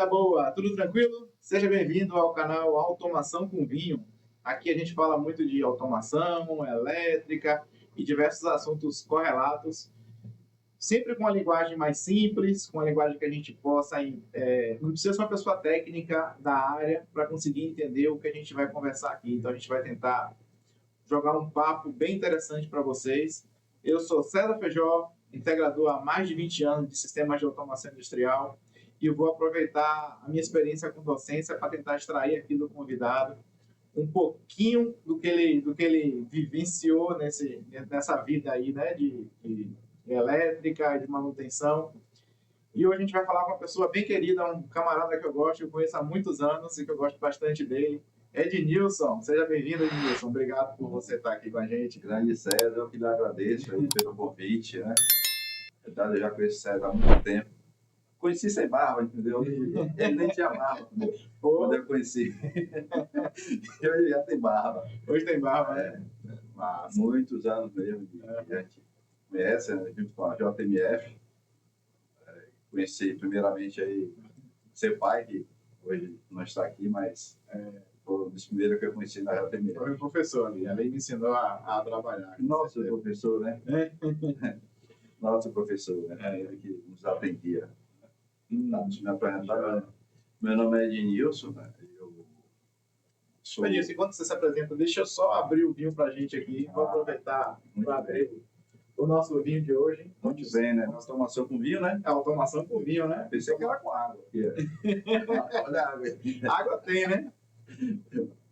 vida boa, tudo tranquilo? Seja bem-vindo ao canal Automação com Vinho. Aqui a gente fala muito de automação, elétrica e diversos assuntos correlatos, sempre com uma linguagem mais simples, com uma linguagem que a gente possa. Não precisa ser uma pessoa técnica da área para conseguir entender o que a gente vai conversar aqui. Então a gente vai tentar jogar um papo bem interessante para vocês. Eu sou César Feijó, integrador há mais de 20 anos de sistemas de automação industrial, e eu vou aproveitar a minha experiência com docência para tentar extrair aqui do convidado um pouquinho do que ele vivenciou nessa vida aí, né, de elétrica e de manutenção. E hoje a gente vai falar com uma pessoa bem querida, um camarada que eu gosto, eu conheço há muitos anos e que eu gosto bastante dele, Ednilson. Seja bem-vindo, Ednilson. Obrigado por você estar aqui com a gente. Grande César, eu que lhe agradeço aí pelo convite, né? Na verdade, eu já conheço o César há muito tempo. Conheci sem barba, entendeu? Ele nem tinha barba quando eu conheci. Hoje já tem barba. Hoje tem barba, né? Há muitos anos mesmo, a gente conhece, né? Junto com a JMF. Conheci primeiramente aí seu pai, que hoje não está aqui, mas foi um dos primeiros que eu conheci na JMF. Foi um professor ali, ele me ensinou a trabalhar. Nosso professor, né? Nosso professor, né? Ele que nos atendia. Me apresentar. Meu nome é Ednilson, né? Eu sou... Ednilson, enquanto você se apresenta, deixa eu só abrir o vinho para a gente aqui. Vou aproveitar para abrir o nosso vinho de hoje. Muito bem, né? Nossa automação com vinho, né? É automação com vinho, né? Pensei que era com água. Olha a água. Água tem, né?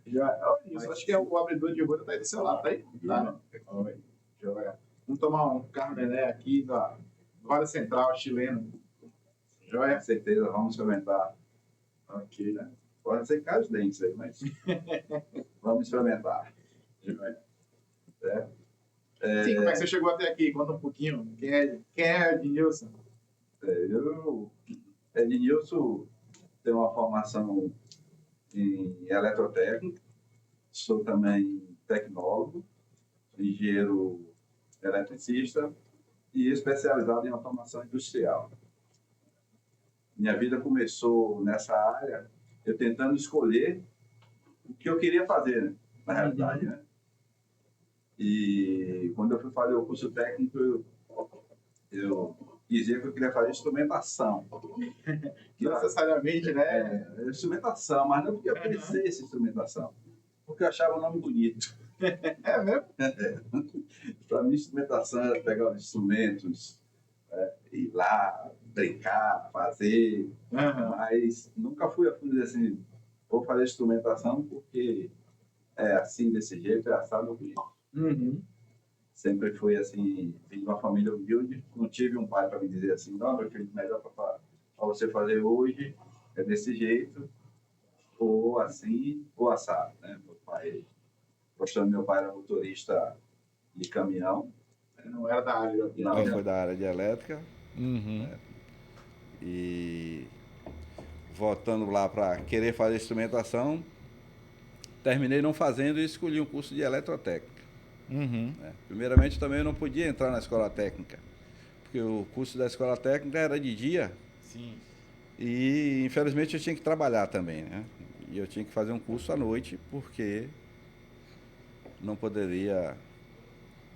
Olha isso, acho que o abridor de rolha tá aí do seu lado, tá aí? Tá, né? Joia. Vamos tomar um Carmené aqui da Vale Central chileno. Joia? Com certeza, vamos experimentar. Aqui, né? Pode ser cair os dentes aí, mas vamos experimentar. Joia. É, Sim, como é que você chegou até aqui? Conta um pouquinho. Quem é Ednilson? Ednilson tem uma formação em eletrotécnica, sou também tecnólogo, engenheiro eletricista e especializado em automação industrial. Minha vida começou nessa área, eu tentando escolher o que eu queria fazer, né? Na realidade, né? E quando eu fui fazer o curso técnico, eu dizia que eu queria fazer instrumentação. Não necessariamente, né? Instrumentação, mas não porque eu conhecesse instrumentação, porque eu achava o nome bonito. É mesmo? Para mim, instrumentação era pegar os instrumentos, ir lá, brincar, fazer, mas nunca fui a fundo dizer assim, vou fazer instrumentação porque é assim, desse jeito, é assado bonito. Sempre fui assim, vim de uma família humilde, não tive um pai para me dizer assim, não, meu filho, melhor para você fazer hoje é desse jeito, ou assim, ou assado, né? Meu pai, gostando, meu pai era motorista de caminhão. Não era da área. Não, foi da área de elétrica. E voltando lá para querer fazer instrumentação, terminei não fazendo e escolhi um curso de eletrotécnica. Primeiramente também eu não podia entrar na escola técnica, porque o curso da escola técnica era de dia. Sim. E infelizmente eu tinha que trabalhar também, né? E eu tinha que fazer um curso à noite, porque não poderia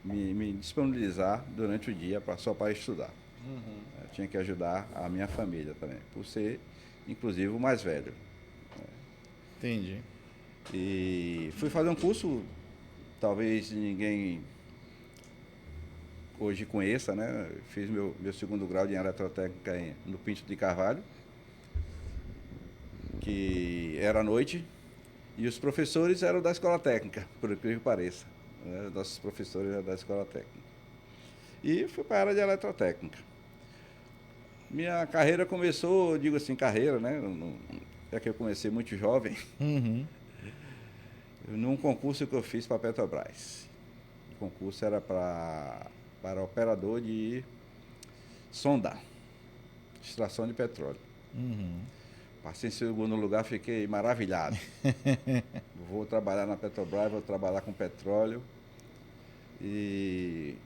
me disponibilizar durante o dia só para estudar. Eu tinha que ajudar a minha família também, por ser, inclusive, o mais velho. Entendi. E fui fazer um curso, talvez ninguém hoje conheça, né? Fiz meu segundo grau de eletrotécnica no Pinto de Carvalho, que era à noite, e os professores eram da escola técnica, por incrível que pareça. Nossos professores eram da escola técnica. E fui para a área de eletrotécnica. Minha carreira começou, digo assim, carreira, né? É que eu comecei muito jovem. Num concurso que eu fiz para a Petrobras. O concurso era para operador de sonda, extração de petróleo. Passei em segundo lugar, fiquei maravilhado. Vou trabalhar na Petrobras, vou trabalhar com petróleo. E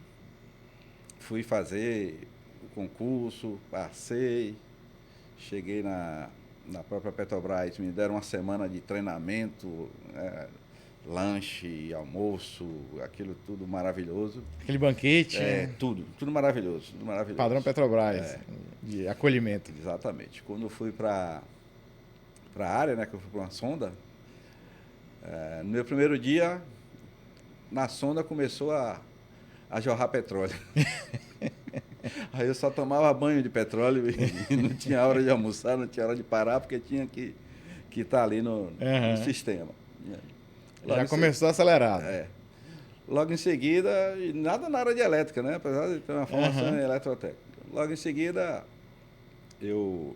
fui fazer o concurso, passei, cheguei na própria Petrobras, me deram uma semana de treinamento, lanche, almoço, aquilo tudo maravilhoso. Aquele banquete. Tudo maravilhoso, tudo maravilhoso. Padrão Petrobras, de acolhimento. Exatamente. Quando eu fui para a área, né, que eu fui para uma sonda, no meu primeiro dia, na sonda começou a jorrar petróleo. Aí eu só tomava banho de petróleo e não tinha hora de almoçar, não tinha hora de parar, porque tinha que estar ali no sistema. Já começou acelerado. Logo em seguida, nada na área de elétrica, né? Apesar de ter uma formação em eletrotécnica. Logo em seguida, eu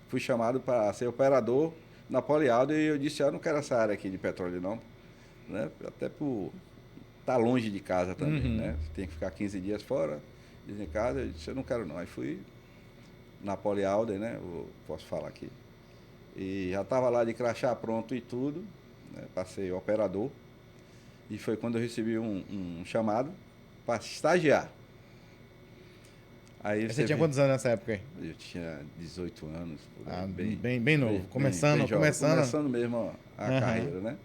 fui chamado para ser operador na Polialdo e eu disse, eu não quero essa área aqui de petróleo não, né? Até por estar longe de casa também, né? Tem que ficar 15 dias fora, em casa, eu disse, eu não quero não. Aí fui na Polialdo, né? Eu posso falar aqui. E já estava lá de crachá pronto e tudo, né? Passei operador. E foi quando eu recebi um chamado para estagiar. Aí você tinha quantos anos nessa época aí? Eu tinha 18 anos. Bem novo. Começando mesmo a carreira, né?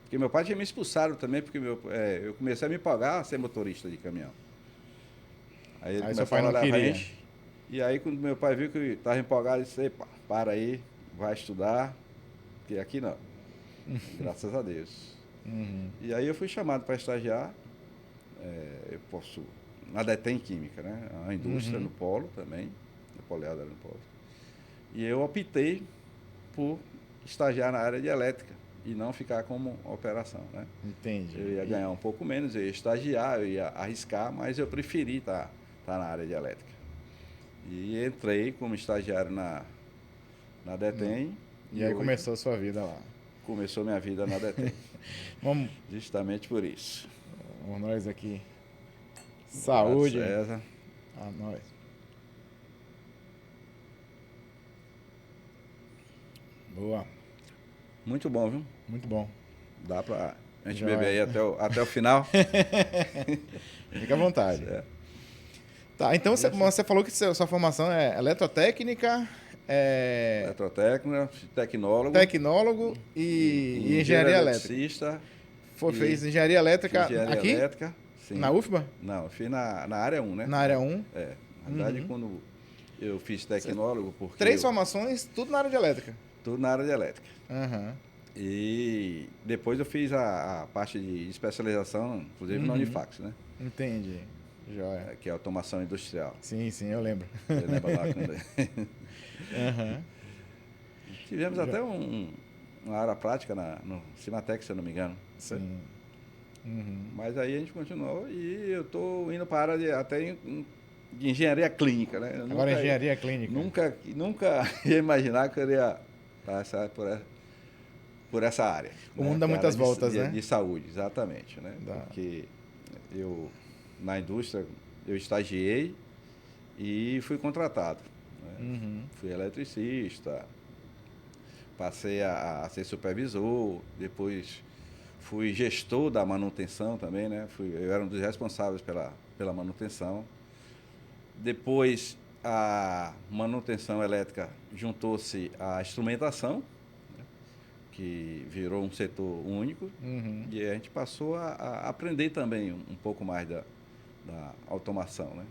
Porque meu pai tinha me expulsado também, porque eu comecei a me pagar a ser motorista de caminhão. Aí ele seu pai não queria. E aí quando meu pai viu que eu estava empolgado, ele disse, epa, para aí, vai estudar, porque aqui não. Graças a Deus. E aí eu fui chamado para estagiar, na Detem Química, né? A indústria no Polo também, a Polialdo era no Polo. E eu optei por estagiar na área de elétrica e não ficar como operação, né? Entendi. Eu ia ganhar um pouco menos, eu ia estagiar, eu ia arriscar, mas eu preferi estar na área de elétrica. E entrei como estagiário na Detem. E aí começou a sua vida lá. Começou minha vida na Detem. Vamos. Justamente por isso. Vamos nós aqui. Saúde. César. A nós. Boa. Muito bom, viu? Muito bom. Dá pra gente beber aí até o final. Fica à vontade. Tá, então você falou que sua formação é eletrotécnica, eletrotécnica, tecnólogo e engenharia elétrica. Fez engenharia elétrica aqui? Elétrica, sim. Na UFBA? Não, eu fiz na área 1, né? Na área 1? Na verdade, quando eu fiz tecnólogo, porque... 3 formações, tudo na área de elétrica? Tudo na área de elétrica. E depois eu fiz a parte de especialização, inclusive na Unifax, né? Entendi. Joia. Que é automação industrial. Sim, eu lembro. Você lembra lá quando... Tivemos até uma área prática no Cimatec, se eu não me engano. Sim. Mas aí a gente continuou e eu estou indo para a área de engenharia clínica, né? Agora engenharia clínica. Nunca ia imaginar que eu ia passar por essa área. O mundo dá muitas voltas, né? De saúde, exatamente, né? Porque eu, na indústria, eu estagiei e fui contratado. Né? Fui eletricista, passei a ser supervisor, depois fui gestor da manutenção também, né? Eu era um dos responsáveis pela manutenção. Depois, a manutenção elétrica juntou-se à instrumentação, né? Que virou um setor único, e a gente passou a aprender também um pouco mais da automação, né?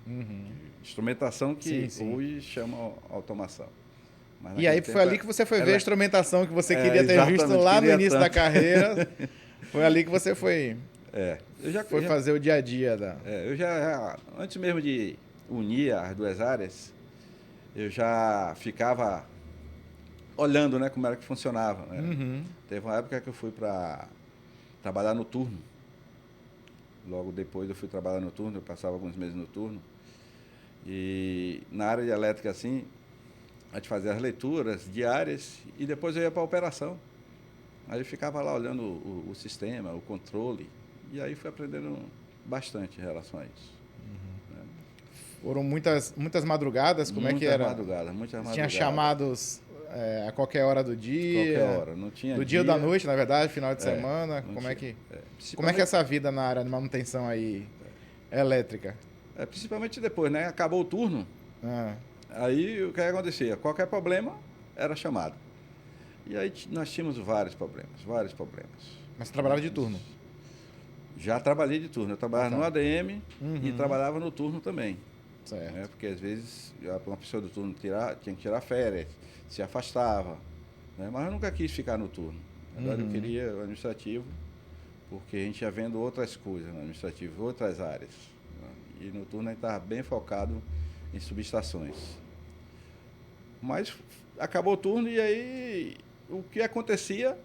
Instrumentação que hoje chama automação. E aí foi ali que você foi ver a instrumentação que você queria ter visto lá no início da carreira. Foi ali que você foi fazer o dia a dia da... eu já, antes mesmo de unir as duas áreas, eu já ficava olhando, né, como era que funcionava. Né? Teve uma época que eu fui para trabalhar no turno. Logo depois eu fui trabalhar no turno, eu passava alguns meses no turno. E na área de elétrica, assim, a gente fazia as leituras diárias e depois eu ia para a operação. Aí eu ficava lá olhando o sistema, o controle, e aí fui aprendendo bastante em relação a isso. Né? Foram muitas madrugadas? Como é que era? Muitas madrugadas. Tinha chamados a qualquer hora do dia? Qualquer hora, não tinha do dia ou da noite, na verdade, final de semana? Como é que é essa vida na área de manutenção aí elétrica? Principalmente depois, né? Acabou o turno, aí o que acontecia? Qualquer problema era chamado. E aí nós tínhamos vários problemas. Mas você trabalhava de turno? Já trabalhei de turno. Eu trabalhava no ADM e trabalhava no turno também. Certo. Né? Porque às vezes uma pessoa do turno tinha que tirar férias, se afastava. Né? Mas eu nunca quis ficar no turno. Agora eu queria o administrativo, porque a gente ia vendo outras coisas no administrativo, outras áreas. Né? E no turno a gente estava bem focado em subestações. Mas acabou o turno e aí o que acontecia,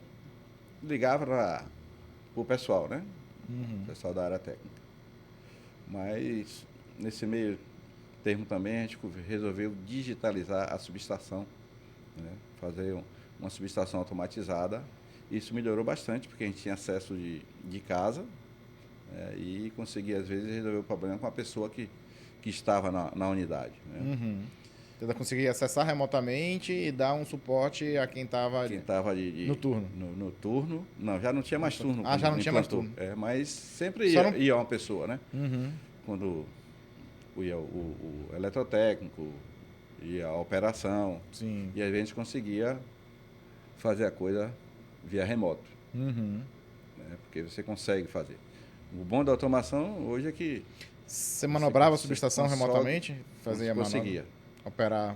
ligava para o pessoal, né? O pessoal da área técnica. Mas nesse meio termo também a gente resolveu digitalizar a subestação, né? Fazer uma subestação automatizada. Isso melhorou bastante, porque a gente tinha acesso de casa, e conseguia, às vezes, resolver o problema com a pessoa que estava na unidade. Né? Você conseguia acessar remotamente e dar um suporte a quem estava no turno. No turno. Não, já não tinha mais turno. Já não tinha mais turno. Mas sempre ia uma pessoa, né? Quando ia o eletrotécnico, ia a operação. Sim. E às vezes a gente conseguia fazer a coisa via remoto. Né? Porque você consegue fazer. O bom da automação hoje é que... Você manobrava a subestação remotamente? Fazia a manobra? Conseguia. Operar?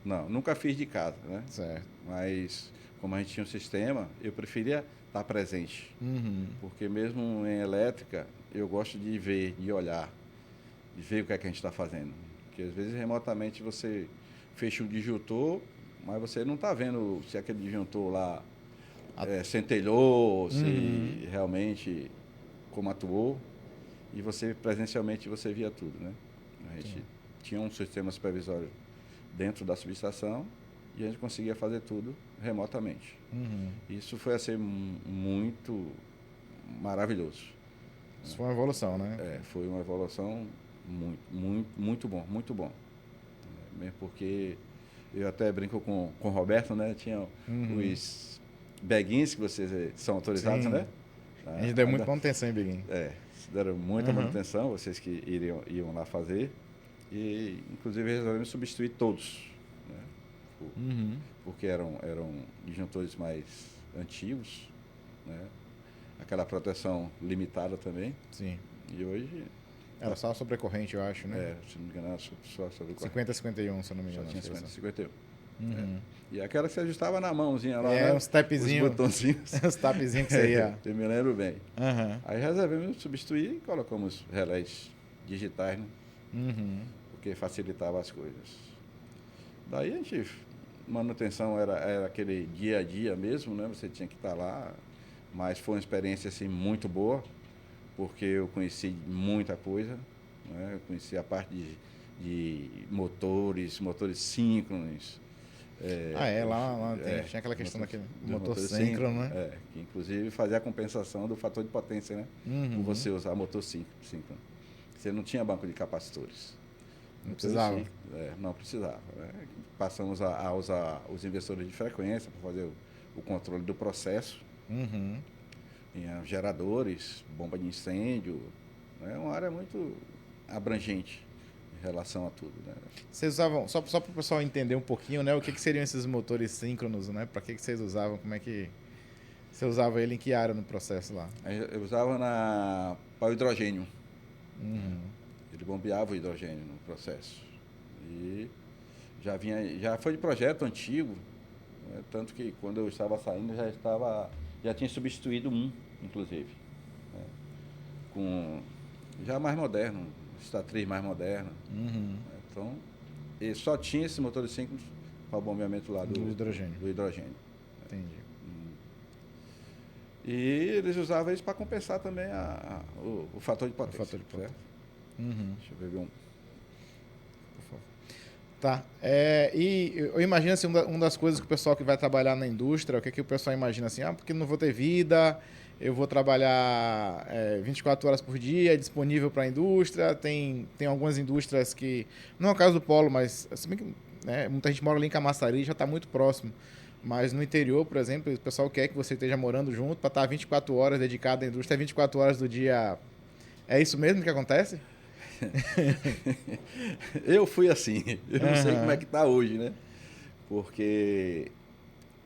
Não, nunca fiz de casa, né? Certo. Mas como a gente tinha um sistema, eu preferia estar presente. Porque mesmo em elétrica, eu gosto de ver, de olhar, de ver o que é que a gente está fazendo. Porque às vezes remotamente você fecha um disjuntor, mas você não está vendo se aquele disjuntor lá centelhou, se realmente como atuou. E você, presencialmente, você via tudo, né? A gente tinha um sistema supervisório dentro da subestação e a gente conseguia fazer tudo remotamente. Isso foi assim muito maravilhoso. Isso foi uma evolução, né? Foi uma evolução muito bom. Mesmo porque eu até brinco com o Roberto, né? Tinha os beguins que vocês são autorizados, né? A gente deu muita manutenção em beguim. Deram muita manutenção, vocês que iam lá fazer. E, inclusive, resolvemos substituir todos. Né? Porque eram disjuntores mais antigos. Né? Aquela proteção limitada também. Sim. E hoje... Era só sobrecorrente, eu acho, né? Se não me engano, era só sobrecorrente. 50-51, se eu não me engano. Só tinha 50-51. E aquela que se ajustava na mãozinha lá, né? Uns tapzinhos. Os botõezinhos. Os tapzinhos que você ia. Eu me lembro bem. Aí resolvemos substituir e colocamos relés digitais, né? Porque facilitava as coisas. Daí a gente... Manutenção era aquele dia a dia mesmo, né? Você tinha que estar lá. Mas foi uma experiência, assim, muito boa. Porque eu conheci muita coisa. Né? Eu conheci a parte de motores síncronos. Lá tinha aquela questão daquele motor síncrono, né? Que inclusive fazia a compensação do fator de potência, né? Por você usar motor síncrono. Você não tinha banco de capacitores. Não precisava. Não precisava. Né? Passamos a usar os inversores de frequência para fazer o controle do processo. Tinha geradores, bomba de incêndio. É uma área muito abrangente em relação a tudo. Né? Vocês usavam, só para o pessoal entender um pouquinho, né, o que seriam esses motores síncronos, né? Para que vocês usavam? Como é que você usava ele em que área no processo lá? Eu usava para o hidrogênio. Ele bombeava o hidrogênio no processo. E já foi de projeto antigo, né? Tanto que quando eu estava saindo já tinha substituído inclusive, né? Com já mais moderno, estatriz mais moderna. Então, ele só tinha esse motor de síncronos para o bombeamento lá do hidrogênio. Entendi. E eles usavam isso para compensar também o fator de potência. Certo? Deixa eu ver um. Por favor. Tá. E eu imagino assim, uma das coisas que o pessoal que vai trabalhar na indústria, o que o pessoal imagina assim, porque não vou ter vida, eu vou trabalhar 24 horas por dia, disponível para a indústria. Tem algumas indústrias que, não é o caso do Polo, mas se bem que, né, muita gente mora ali em Camaçari, já está muito próximo. Mas no interior, por exemplo, o pessoal quer que você esteja morando junto para estar 24 horas dedicado à indústria, 24 horas do dia. É isso mesmo que acontece? Eu fui assim. Eu não sei como é que está hoje, né? Porque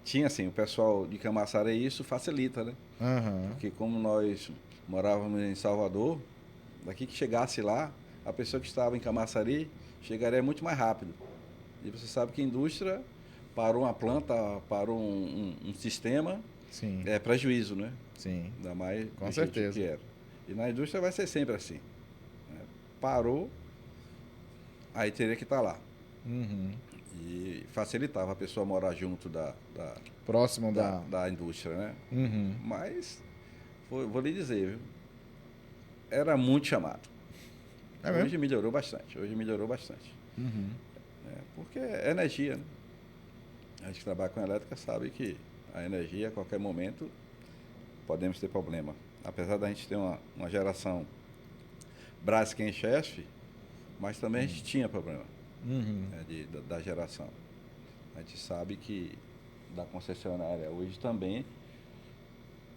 tinha assim, o pessoal de Camaçari, isso facilita, né? Aham. Porque como nós morávamos em Salvador, daqui que chegasse lá, a pessoa que estava em Camaçari chegaria muito mais rápido. E você sabe que a indústria parou uma planta, parou um sistema, Sim, é prejuízo, né? sim. Ainda mais Com do jeito certeza. que era. E na indústria vai ser sempre assim. Né? Parou, aí teria que estar lá. Uhum. E facilitava a pessoa morar junto Próximo da indústria, né? Uhum. Mas, vou lhe dizer, viu? Era muito chamado. É mesmo? Hoje melhorou bastante. Uhum. Porque é energia, né? A gente que trabalha com elétrica sabe que a energia, a qualquer momento, podemos ter problema. Apesar da gente ter uma geração Braskem e Chesf, mas também a gente tinha problema Uhum. né, da geração. A gente sabe que da concessionária hoje também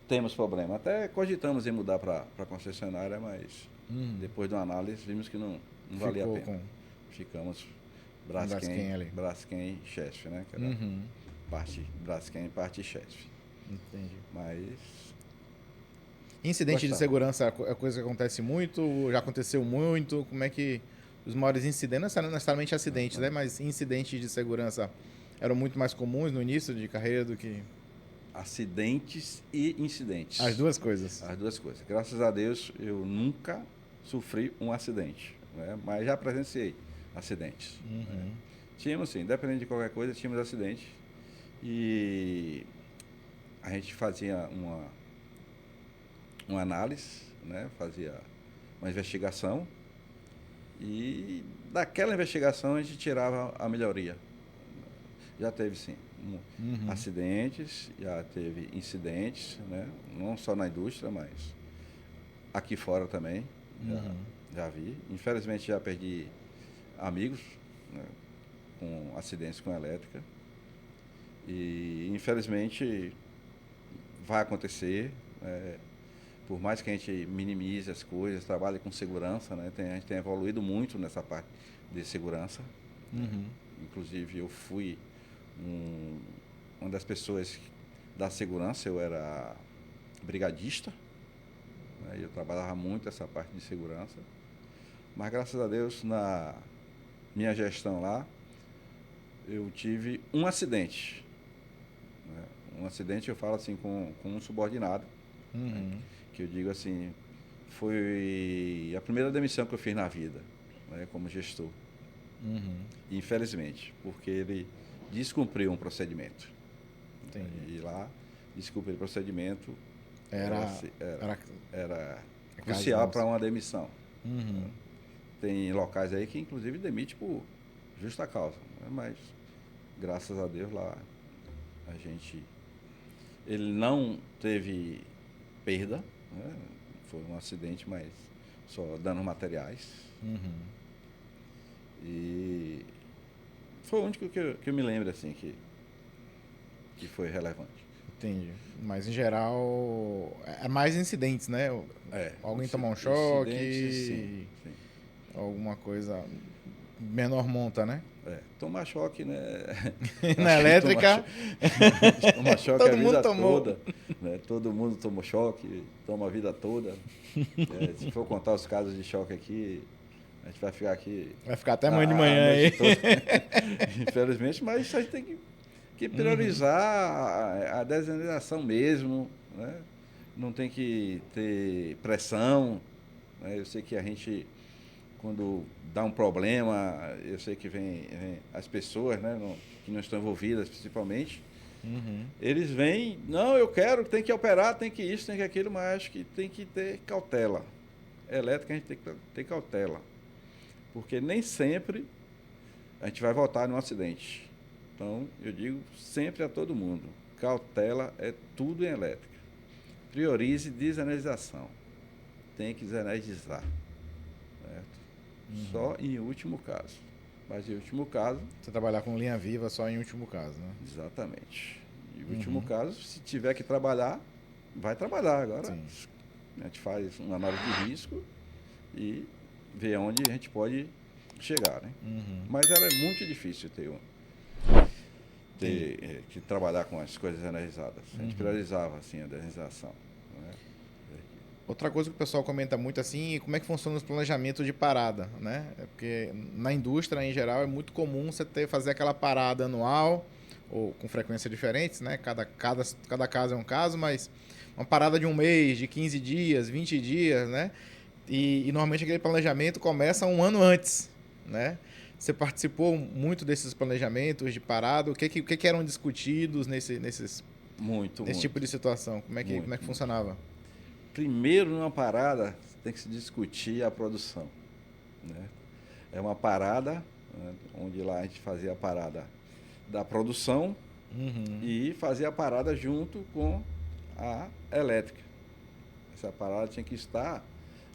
temos problema. Até cogitamos em mudar para a concessionária, mas depois de uma análise vimos que não valia a Ficou pena. Ficamos Braskem Braskem e Chesf, né? Que era Uhum. parte Braskem e parte Chesf. Entendi. Mas Incidente de Gostava. segurança é coisa que acontece muito? Já aconteceu muito? Como é que os maiores incidentes, não necessariamente acidentes, né? Mas incidentes de segurança eram muito mais comuns no início de carreira do que acidentes e incidentes. as duas coisas. As duas coisas. Graças a Deus eu nunca sofri um acidente, né? Mas já presenciei acidentes. Uhum. Tínhamos sim, independente de qualquer coisa, tínhamos acidentes. E a gente fazia uma análise, né? Fazia uma investigação e daquela investigação a gente tirava a melhoria. Já teve sim acidentes, já teve incidentes, né? Não só na indústria, mas aqui fora também. Já vi. Infelizmente já perdi amigos, né? Com acidentes com elétrica. E infelizmente vai acontecer. Por mais que a gente minimize as coisas, trabalhe com segurança, né? A gente tem evoluído muito nessa parte de segurança. Inclusive eu fui uma das pessoas da segurança, eu era brigadista, né? Eu trabalhava muito essa parte de segurança. Mas graças a Deus, na minha gestão lá, eu tive um acidente. Né? Um acidente, eu falo assim, com um subordinado. Né? Que eu digo assim, foi a primeira demissão que eu fiz na vida, né? Como gestor. Infelizmente, porque ele descumpriu um procedimento. Entendi. E lá, descumprir o procedimento Era crucial para uma demissão. Tem locais aí que inclusive demite por justa causa, né? Mas graças a Deus lá ele não teve perda, né? Foi um acidente, mas só danos materiais. E foi o único que eu me lembro assim que foi relevante. Entendi. Mas em geral é mais incidentes, né? Alguém tomar um choque, sim. alguma coisa menor monta, né? Tomar choque, né? Na elétrica, Tomar choque todo a mundo vida tomou. toda. Né? Todo mundo tomou choque, toma a vida toda. Se for contar os casos de choque aqui, a gente vai ficar aqui. Vai ficar até amanhã de manhã aí. Infelizmente, mas a gente tem que priorizar a desenalização mesmo. Né? Não tem que ter pressão. Né? Eu sei que a gente, quando dá um problema, eu sei que vem as pessoas, né, que não estão envolvidas principalmente, eles vêm, não, eu quero, tem que operar, tem que isso, tem que aquilo, mas acho que tem que ter cautela. Elétrica a gente tem que ter cautela, porque nem sempre a gente vai voltar num acidente. Então, eu digo sempre a todo mundo, cautela é tudo em elétrica. Priorize desanalização. Tem que desanalisar. Só em último caso. Mas em último caso... Você trabalhar com linha viva só em último caso, né? Exatamente. Em último caso, se tiver que trabalhar, vai trabalhar. Agora, Sim. A gente faz uma análise de risco e vê onde a gente pode chegar, né? Mas era muito difícil ter um. que trabalhar com as coisas energizadas. A gente priorizava assim, a energização. Né? Outra coisa que o pessoal comenta muito assim, como é que funciona os planejamentos de parada, né? Porque na indústria, em geral, é muito comum você fazer aquela parada anual, ou com frequência diferentes, né? Cada caso é um caso, mas uma parada de um mês, de 15 dias, 20 dias, né? E normalmente aquele planejamento começa um ano antes, né? Você participou muito desses planejamentos de parada? O que eram discutidos nesse tipo de situação? Como é que funcionava? Primeiro, numa parada, tem que se discutir a produção. Né? É uma parada, né, onde lá a gente fazia a parada da produção e fazia a parada junto com a elétrica. Essa parada tinha que estar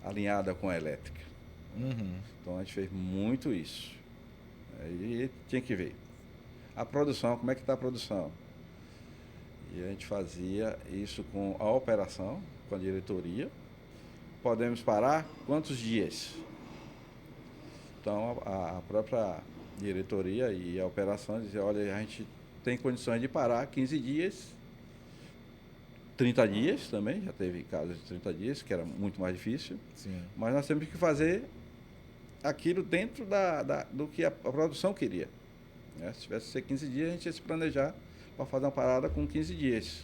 alinhada com a elétrica. Então a gente fez muito isso. Aí tinha que ver a produção, como é que está a produção. E a gente fazia isso com a operação, com a diretoria. Podemos parar quantos dias? Então a própria diretoria e a operação dizia, olha, a gente tem condições de parar 15 dias, 30 dias também, já teve casos de 30 dias, que era muito mais difícil. Sim. Mas nós temos que fazer aquilo dentro do que a produção queria. Né? Se tivesse que ser 15 dias, a gente ia se planejar para fazer uma parada com 15 dias.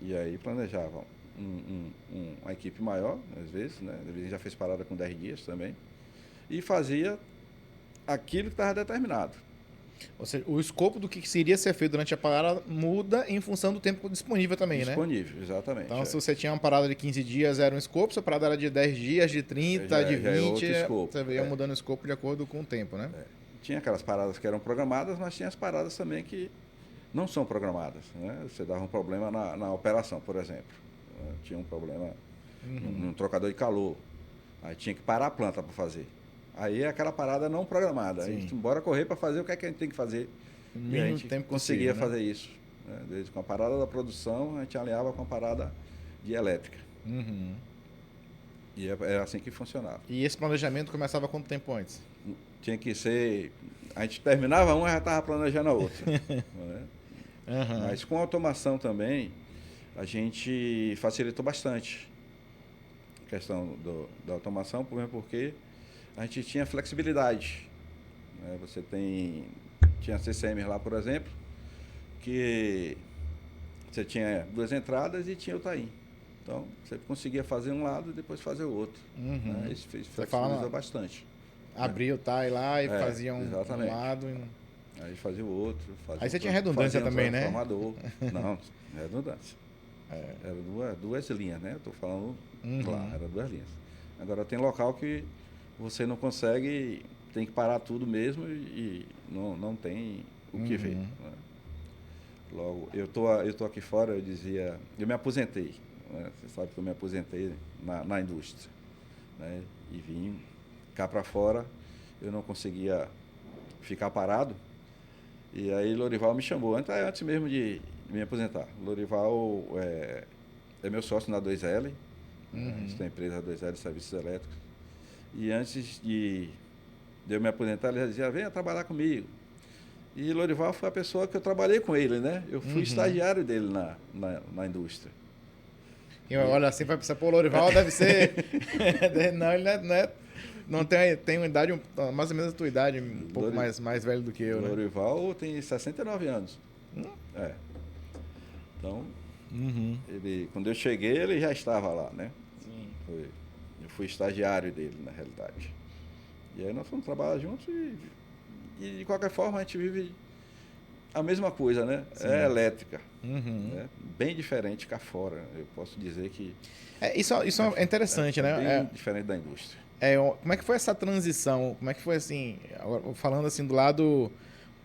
E aí planejava uma equipe maior, às vezes, né? Às vezes já fez parada com 10 dias também, e fazia aquilo que estava determinado. Ou seja, o escopo do que iria ser feito durante a parada muda em função do tempo disponível também, Disponível, exatamente. Então, se você tinha uma parada de 15 dias, era um escopo, se a parada era de 10 dias, de 30, de 20, você ia mudando o escopo de acordo com o tempo, né? Tinha aquelas paradas que eram programadas, mas tinha as paradas também que não são programadas. Né? Você dava um problema na operação, por exemplo. Tinha um problema num trocador de calor. Aí tinha que parar a planta para fazer. Aí é aquela parada não programada. Aí a gente bora correr para fazer o que é que a gente tem que fazer. E a gente conseguia fazer isso. Né? Desde com a parada da produção, a gente alinhava com a parada de elétrica. E era assim que funcionava. E esse planejamento começava quanto tempo antes? Tinha que ser... A gente terminava uma e já estava planejando a outra. Né? Mas com a automação também, a gente facilitou bastante a questão da automação, porque a gente tinha flexibilidade. Né? Você tinha CCM lá, por exemplo, que você tinha 2 entradas e tinha o TAIM. Então, você conseguia fazer um lado e depois fazer o outro. Né? Isso flexibilizou bastante. Abria o TAI lá e fazia um lado. Aí fazia o outro. Aí você tinha redundância também, né? Não, redundância. Era duas linhas, né? Eu estou falando lá, era 2 linhas. Agora tem local que você não consegue, tem que parar tudo mesmo e não tem o que ver. Né? Logo, eu tô aqui fora, eu me aposentei. Né? Você sabe que eu me aposentei na indústria. Né? E vim cá para fora, eu não conseguia ficar parado. E aí Lorival me chamou, antes mesmo de me aposentar. Lorival é meu sócio na 2L, a gente tem a empresa 2L Serviços Elétricos. E antes de eu me aposentar, ele já dizia, venha trabalhar comigo. E Lorival foi a pessoa que eu trabalhei com ele, né? Eu fui estagiário dele na indústria. E olha, assim vai pensar, pô, Lorival deve ser... Não, ele não tem uma idade, mais ou menos a tua idade, um pouco mais velho do que eu, né? Lorival tem 69 anos. Então, quando eu cheguei, ele já estava lá, né? Sim. Eu fui estagiário dele, na realidade. E aí nós fomos trabalhar juntos e de qualquer forma, a gente vive a mesma coisa, né? Sim. É elétrica. Né? Bem diferente cá fora. Eu posso dizer que... Isso é interessante, né? Bem diferente da indústria. Como é que foi essa transição? Como é que foi, assim, falando assim do lado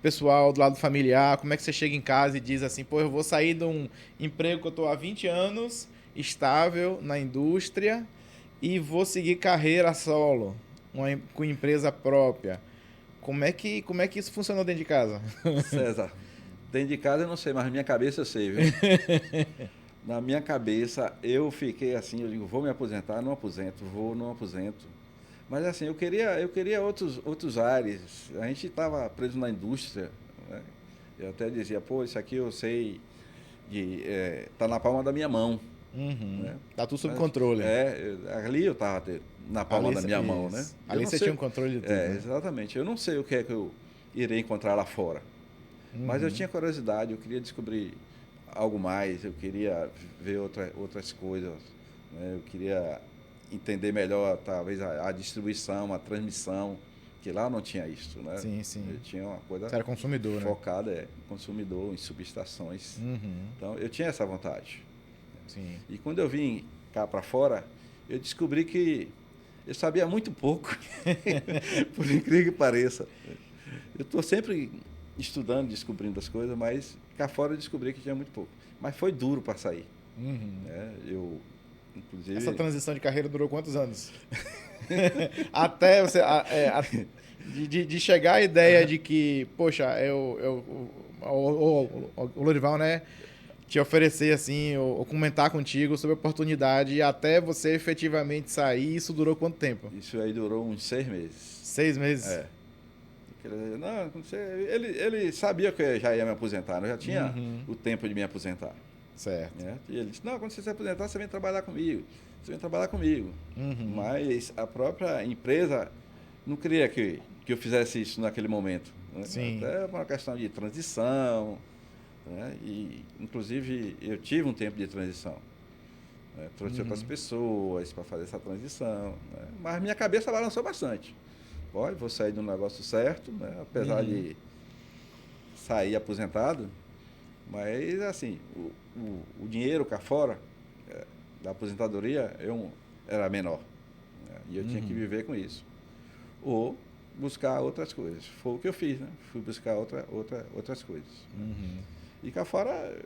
pessoal, do lado familiar, como é que você chega em casa e diz assim, pô, eu vou sair de um emprego que eu estou há 20 anos, estável na indústria, e vou seguir carreira solo, com empresa própria. Como é que isso funcionou dentro de casa? César, dentro de casa eu não sei, mas na minha cabeça eu sei, viu? Na minha cabeça eu fiquei assim, eu digo, vou me aposentar, não aposento, não aposento. Mas assim, eu queria outros ares. A gente estava preso na indústria, né? Eu até dizia, pô, isso aqui eu sei, tá na palma da minha mão. Né? Tá tudo sob controle. Ali eu estava na palma da minha mão, né? Ali você tinha um controle de tudo. Né? Exatamente. Eu não sei o que é que eu irei encontrar lá fora. Mas eu tinha curiosidade, eu queria descobrir algo mais, eu queria ver outras coisas, né? Eu queria entender melhor, talvez, a distribuição, a transmissão, que lá eu não tinha isso, né? Sim. Eu tinha uma coisa você era consumidor, focada, consumidor, em subestações. Então, eu tinha essa vontade. Sim. E quando eu vim cá para fora, eu descobri que eu sabia muito pouco, por incrível que pareça. Eu estou sempre estudando, descobrindo as coisas, mas cá fora eu descobri que tinha muito pouco. Mas foi duro para sair. Eu, inclusive... Essa transição de carreira durou quantos anos? Até você... de chegar à ideia de que, poxa, o Lorival, né, te oferecer assim, ou comentar contigo sobre a oportunidade, até você efetivamente sair, isso durou quanto tempo? Isso aí durou uns 6 meses. 6 meses? Não, ele sabia que eu já ia me aposentar, né? Eu já tinha o tempo de me aposentar. Certo. Né? E ele disse, não, quando você se aposentar, você vem trabalhar comigo. Você vem trabalhar comigo. Mas a própria empresa não queria que eu fizesse isso naquele momento. Né? Sim. Até uma questão de transição. Né? E, inclusive, eu tive um tempo de transição. Né? Trouxe outras pessoas para fazer essa transição. Né? Mas minha cabeça balançou bastante. Olha, vou sair do negócio certo, né? Apesar de sair aposentado. Mas, assim, o dinheiro cá fora, da aposentadoria, era menor. Né? E eu tinha que viver com isso. Ou buscar outras coisas. Foi o que eu fiz, né? Fui buscar outras coisas. E cá fora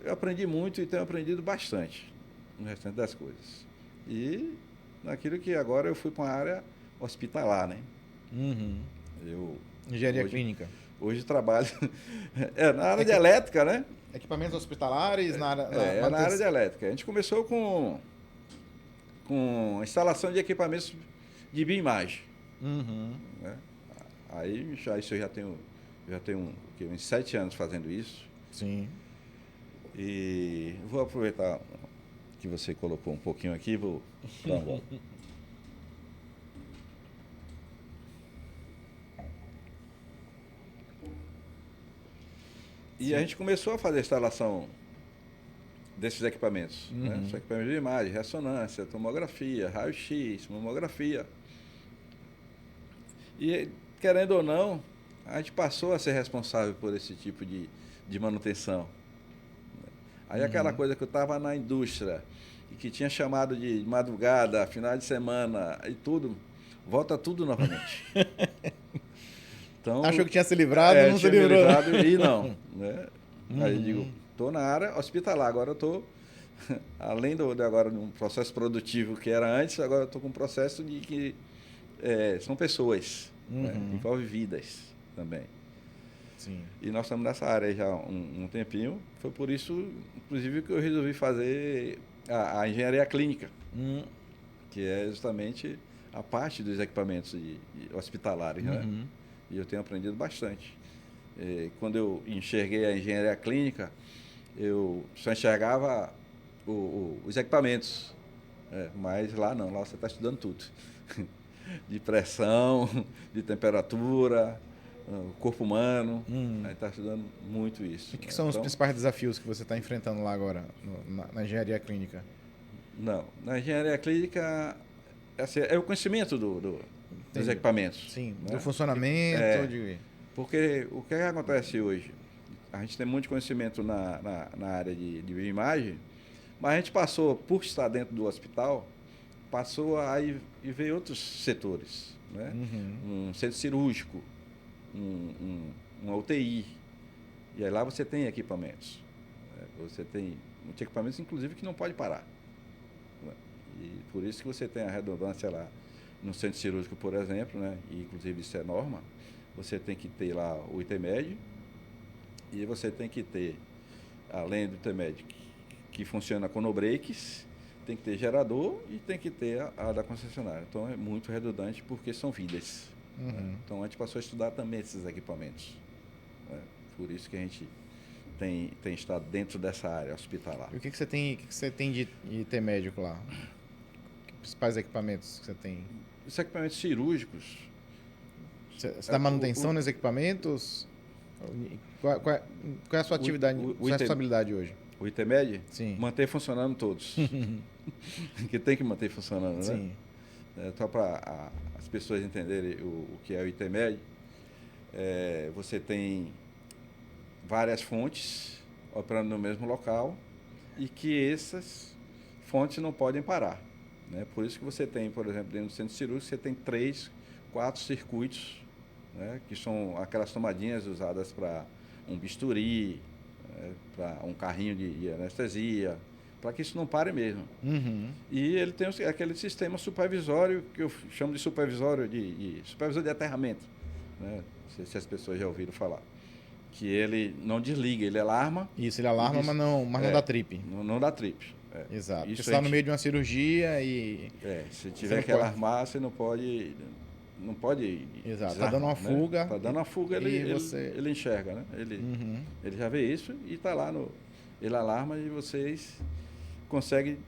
eu aprendi muito e tenho aprendido bastante no restante das coisas. E naquilo que agora eu fui para uma área hospitalar, né? Engenharia clínica. Hoje trabalho na área de elétrica, né? Equipamentos hospitalares, na área... na área de elétrica. A gente começou com instalação de equipamentos de bioimagem. Né? Aí isso eu já tenho uns 7 anos fazendo isso. Sim. E vou aproveitar que você colocou um pouquinho aqui, vou dar uma volta. E a gente começou a fazer a instalação desses equipamentos. Né? São equipamentos de imagem, ressonância, tomografia, raio-x, mamografia. E, querendo ou não, a gente passou a ser responsável por esse tipo de manutenção. Aí aquela coisa que eu estava na indústria e que tinha chamado de madrugada, final de semana e tudo, volta tudo novamente. Então, achou que tinha se livrado, não se livrou. E não. Né? Aí eu digo, estou na área hospitalar, agora eu estou, além de agora de um processo produtivo que era antes, agora eu estou com um processo de que são pessoas, né? Envolve vidas também. Sim. E nós estamos nessa área já há um tempinho, foi por isso, inclusive, que eu resolvi fazer a engenharia clínica, que é justamente a parte dos equipamentos de hospitalares, né? E eu tenho aprendido bastante. Quando eu enxerguei a engenharia clínica, eu só enxergava os equipamentos. Mas lá não, lá você está estudando tudo. De pressão, de temperatura, corpo humano. Está estudando muito isso. E o que são os principais desafios que você está enfrentando lá agora, na engenharia clínica? Não, na engenharia clínica assim, é o conhecimento dos equipamentos. Sim, né? do funcionamento. Porque o que acontece hoje? A gente tem muito conhecimento na área de bioimagem, mas a gente passou, por estar dentro do hospital, passou a ir ver outros setores. Né? Um centro cirúrgico, uma UTI. E aí lá você tem equipamentos. Você tem muitos equipamentos, inclusive, que não pode parar. E por isso que você tem a redundância lá no centro cirúrgico, por exemplo, né? E inclusive isso é norma, você tem que ter lá o ITMED e você tem que ter, além do ITMED, que funciona com no-breaks, tem que ter gerador e tem que ter a da concessionária. Então é muito redundante porque são vidas. Né? Então a gente passou a estudar também esses equipamentos. Né? Por isso que a gente tem estado dentro dessa área hospitalar. E o que você tem de IT médico lá? Que principais equipamentos que você tem? Os equipamentos cirúrgicos. Você dá manutenção nos equipamentos? Qual é a sua atividade, sua responsabilidade hoje? O ITMED? Sim. Manter funcionando todos. Que tem que manter funcionando, né? Sim. Só para as pessoas entenderem o que é o ITMED, você tem várias fontes operando no mesmo local e que essas fontes não podem parar, né? Por isso que você tem, por exemplo, dentro do centro cirúrgico, você tem 3, 4 circuitos, né? Que são aquelas tomadinhas usadas para um bisturi, para um carrinho de anestesia, para que isso não pare mesmo. Uhum. E ele tem aquele sistema supervisório, que eu chamo de supervisório supervisor de aterramento, né? Não sei se as pessoas já ouviram falar. Que ele não desliga, ele alarma. Isso, ele alarma, mas não dá trip. Não dá trip. Exato. Isso Você está no meio de uma cirurgia e... se tiver que alarmar, você não pode... Exato, está dando uma fuga. Está dando uma fuga, ele enxerga, né? Uhum. Ele já vê isso e está lá ele alarma e vocês conseguem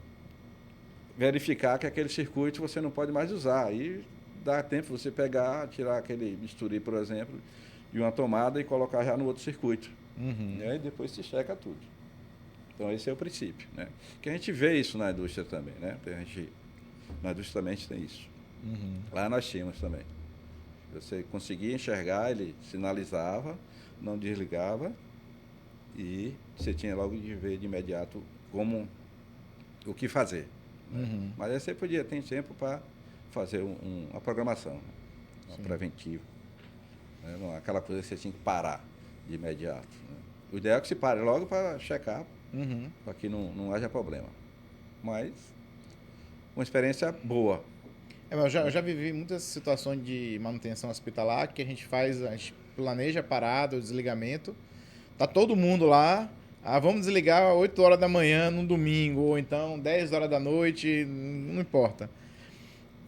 verificar que aquele circuito você não pode mais usar. Aí dá tempo você pegar, tirar aquele bisturi, por exemplo, de uma tomada e colocar já no outro circuito. Uhum. E aí depois se checa tudo. Então esse é o princípio, né? Que a gente vê isso na indústria também, né? Na indústria também a gente tem isso. Uhum. Lá nós tínhamos também. Você conseguia enxergar, ele sinalizava, não desligava e você tinha logo de ver de imediato o que fazer. Uhum. Mas aí você tem tempo para fazer uma programação, uma preventiva. Né? Não é aquela coisa que você tinha que parar de imediato. Né? O ideal é que se pare logo para checar, para que não haja problema. Mas uma experiência boa. Eu já vivi muitas situações de manutenção hospitalar que a gente planeja a parada, o desligamento. Tá todo mundo lá. Vamos desligar às 8 horas da manhã num domingo, ou então 10 horas da noite, não importa.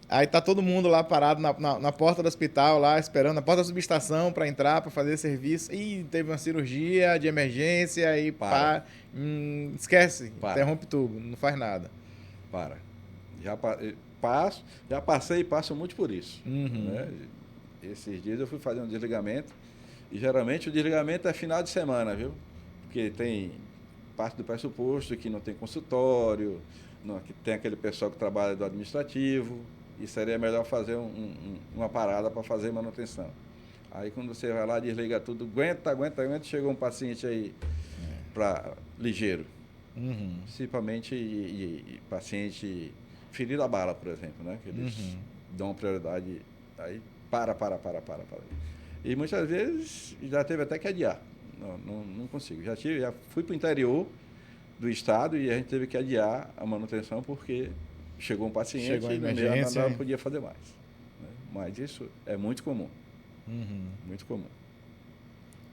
Aí tá todo mundo lá parado na porta do hospital, lá esperando, na porta da subestação para entrar, para fazer serviço. E teve uma cirurgia de emergência e esquece, interrompe tudo, não faz nada. Já passei e passo muito por isso. Uhum. Né? Esses dias eu fui fazer um desligamento e geralmente o desligamento é final de semana, viu? Porque tem parte do pressuposto que não tem consultório, que tem aquele pessoal que trabalha do administrativo e seria melhor fazer uma parada para fazer manutenção. Aí quando você vai lá, desliga tudo, aguenta, chegou um paciente aí ligeiro. Uhum. Principalmente e paciente ferido a bala, por exemplo, né? Que eles dão prioridade, aí para. E muitas vezes já teve até que adiar. Não consigo. Já fui para o interior do estado e a gente teve que adiar a manutenção porque chegou um paciente e não podia fazer mais. Né? Mas isso é muito comum. Muito comum.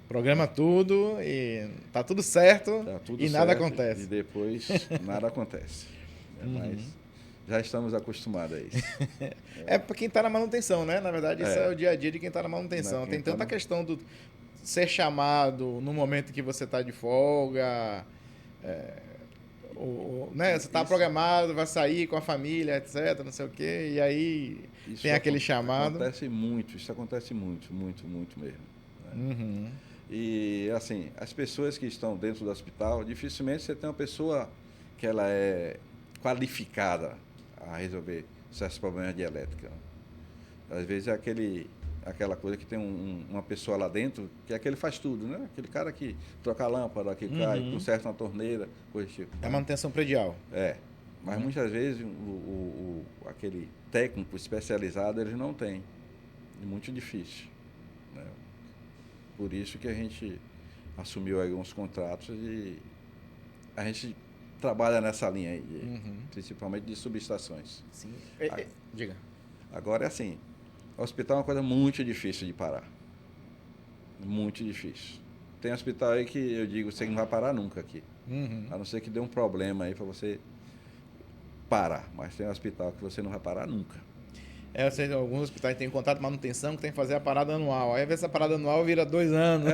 Programa tudo e tá tudo certo e nada acontece. E depois nada acontece. Mas já estamos acostumados a isso. É para quem está na manutenção, né? Na verdade, isso é o dia a dia de quem está na manutenção. Tem tanta questão do ser chamado no momento que você está de folga, né? Você está programado, vai sair com a família, etc, não sei o quê, e aí tem aquele chamado. Isso acontece muito mesmo. Né? E, assim, as pessoas que estão dentro do hospital, dificilmente você tem uma pessoa que ela é qualificada a resolver certos problemas de elétrica. Às vezes é aquela coisa que tem uma pessoa lá dentro, que é aquele faz tudo, né? Aquele cara que troca a lâmpada, que cai, conserta uma torneira, coisa tipo. É manutenção predial. Mas muitas vezes aquele técnico especializado eles não têm. É muito difícil. Né? Por isso que a gente assumiu alguns contratos e a gente trabalha nessa linha aí, principalmente de subestações. Sim. Diga. Agora é assim, o hospital é uma coisa muito difícil de parar. Muito difícil. Tem hospital aí que eu digo, você não vai parar nunca aqui. A não ser que dê um problema aí para você parar. Mas tem um hospital que você não vai parar nunca. Eu sei, alguns hospitais têm contrato de manutenção que tem que fazer a parada anual. Aí, às vezes, a parada anual vira 2 anos.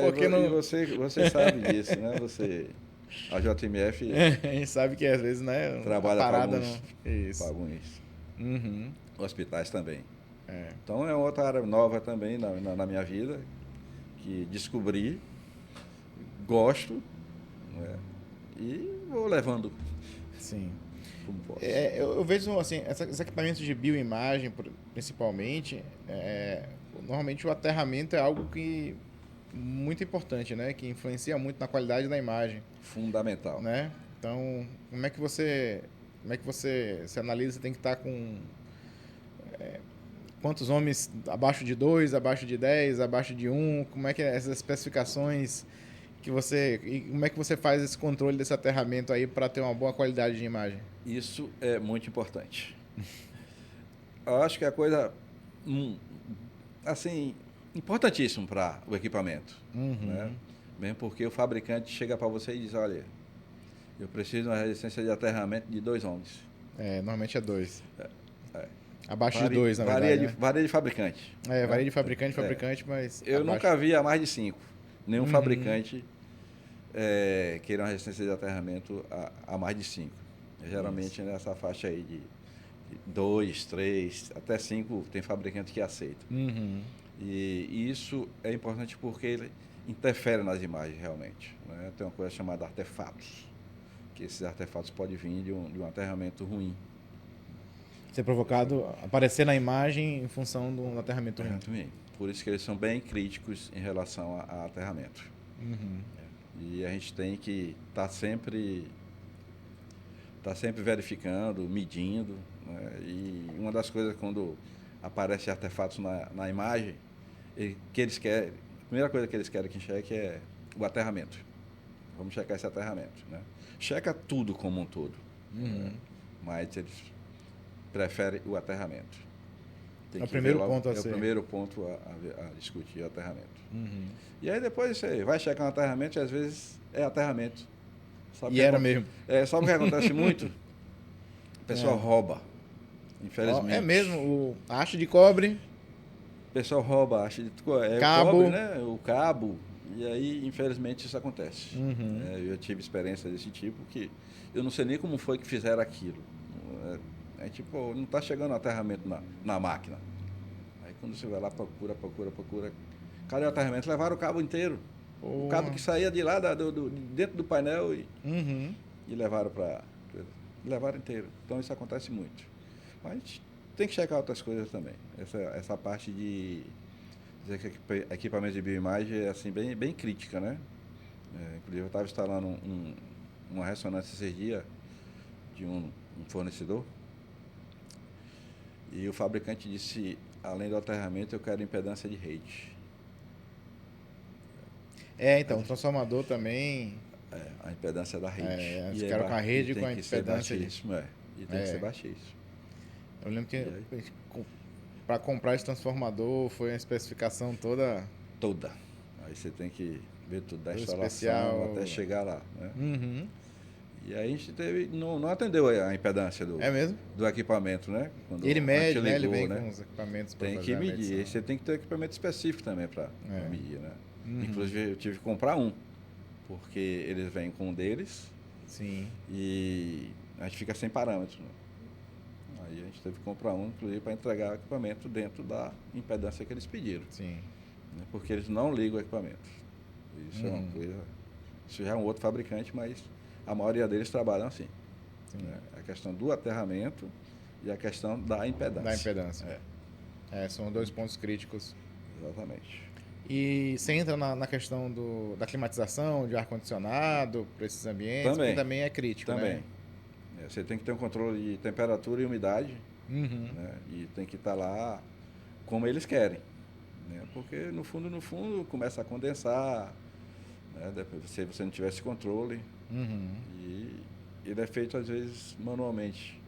Porque não... você sabe disso, né? A JMF A gente sabe que, às vezes, né? trabalha a parada para alguns, não... Isso. Uhum. Hospitais também. É. Então, é outra área nova também na minha vida, que descobri, gosto, né? E vou levando Sim. como posso. Eu vejo assim, esses equipamentos de bioimagem, principalmente, normalmente o aterramento é algo que muito importante, né? Que influencia muito na qualidade da imagem. Fundamental. Né? Então, como é que você se analisa? Você tem que estar com quantos homens abaixo de 2, abaixo de 10, abaixo de 1? Como é que é essas especificações e como é que você faz esse controle desse aterramento aí para ter uma boa qualidade de imagem? Isso é muito importante. Eu acho que é a coisa, assim, importantíssimo para o equipamento. Uhum. Né? Mesmo porque o fabricante chega para você e diz, olha, eu preciso de uma resistência de aterramento de 2 ohms. Normalmente é 2. É. Abaixo de 2, na verdade. Varia de fabricante. Varia de fabricante, mas... Eu nunca vi a mais de 5. Nenhum Uhum. fabricante queira uma resistência de aterramento a mais de 5. Geralmente nessa faixa aí de 2, 3, até 5 tem fabricante que aceita. Uhum. E isso é importante porque ele interfere nas imagens realmente. Né? Tem uma coisa chamada artefatos, que esses artefatos podem vir de um aterramento ruim. Ser provocado, aparecer na imagem em função do aterramento ruim. Por isso que eles são bem críticos em relação a aterramento. Uhum. E a gente tem que estar sempre verificando, medindo. Né? E uma das coisas, quando aparece artefatos na imagem, que eles querem, a primeira coisa que eles querem que cheque é o aterramento. Vamos checar esse aterramento. Né? Checa tudo como um todo. Uhum. Mas eles preferem o aterramento. É o primeiro ponto a ser. É o primeiro ponto a discutir, o aterramento. Uhum. E aí depois você vai checar um aterramento e às vezes é aterramento. Mesmo. Sabe o que acontece muito? O pessoal rouba, infelizmente. É mesmo, a haste de cobre. O pessoal rouba a haste de cabo. cobre, né? O cabo. E aí, infelizmente, isso acontece. Uhum. Eu tive experiência desse tipo que eu não sei nem como foi que fizeram aquilo. Tipo, não está chegando o aterramento na máquina. Aí quando você vai lá, procura. Cadê o aterramento? Levaram o cabo inteiro. O cabo que saía de lá, dentro do painel Uhum. e levaram inteiro. Então isso acontece muito. Mas tem que checar outras coisas também. Essa parte de equipamentos de bioimagem é assim, bem crítica, né? Inclusive eu estava instalando uma ressonância esses dias de um fornecedor. E o fabricante disse, além do aterramento, eu quero impedância de rede. Então, o transformador também... A impedância da rede. Eles querem com a rede com a impedância. E tem que ser baixíssimo. Eu lembro que para comprar esse transformador foi uma especificação toda... Aí você tem que ver tudo da Todo instalação especial. até chegar lá. Né? Uhum. E aí a gente não atendeu a impedância do equipamento, né? Quando ele mede, ligou, né? Ele vem com os equipamentos para tem fazer que a medir. medição. E você tem que ter um equipamento específico também para medir, né? Uhum. Inclusive eu tive que comprar um, porque eles vêm com um deles. Sim. E a gente fica sem parâmetro. Né? Aí a gente teve que comprar um, inclusive, para entregar o equipamento dentro da impedância que eles pediram. Sim. Né? Porque eles não ligam o equipamento. Isso é uma coisa... Isso já é um outro fabricante, mas a maioria deles trabalham assim. Né? A questão do aterramento e a questão da impedância. São 2 pontos críticos. Exatamente. E você entra na questão da climatização, de ar-condicionado para esses ambientes, que também é crítico, né? Você tem que ter um controle de temperatura e umidade, uhum. Né? E tem que estar lá como eles querem. Né? Porque, no fundo, começa a condensar, né? Se você não tiver esse controle. Uhum. E ele é feito, às vezes, manualmente.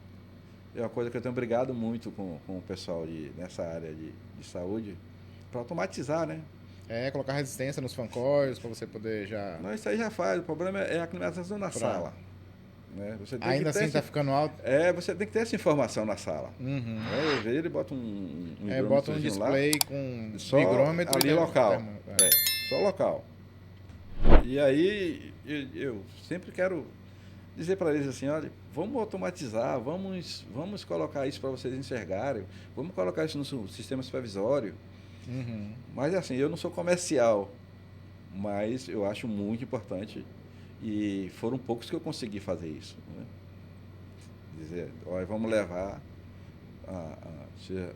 É uma coisa que eu tenho brigado muito com o pessoal nessa área de saúde, para automatizar, né? Colocar resistência nos fan coils para você poder já... Não, isso aí já faz. O problema é a climatização na sala. Né? Você tem Ainda que ter assim está ficando alto? você tem que ter essa informação na sala. Uhum. Às vezes ele bota um Bota um higrômetrozinho display lá, com só higrômetro ali e local. termômetro. Só local. E aí eu sempre quero dizer para eles assim, olha, vamos automatizar, vamos colocar isso para vocês enxergarem, vamos colocar isso no sistema supervisório. Uhum. Mas assim, eu não sou comercial, mas eu acho muito importante e foram poucos que eu consegui fazer isso. Né? Dizer, olha, vamos levar a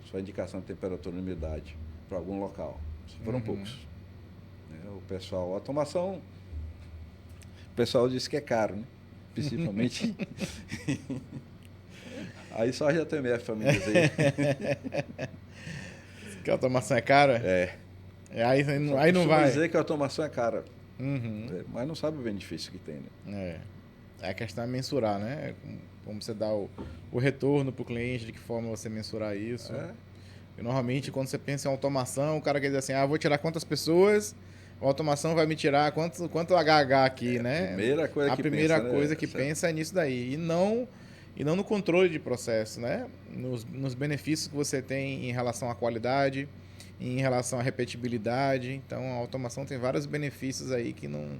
sua indicação de temperatura e umidade para algum local. Foram poucos. Né? O pessoal, a automação, o pessoal disse que é caro, né? Principalmente. Aí só a JTMF para me dizer. Que a automação é cara? Aí não vai. Dizer que a automação é cara. Uhum. Mas não sabe o benefício que tem, né? A questão é mensurar, né? Como você dá o retorno para o cliente, de que forma você mensurar isso. E normalmente, quando você pensa em automação, o cara quer dizer assim, vou tirar quantas pessoas, a automação vai me tirar quanto HH aqui, né? A primeira coisa que pensa é nisso daí. E não no controle de processo, né? Nos benefícios que você tem em relação à qualidade, em relação à repetibilidade. Então, a automação tem vários benefícios aí que não...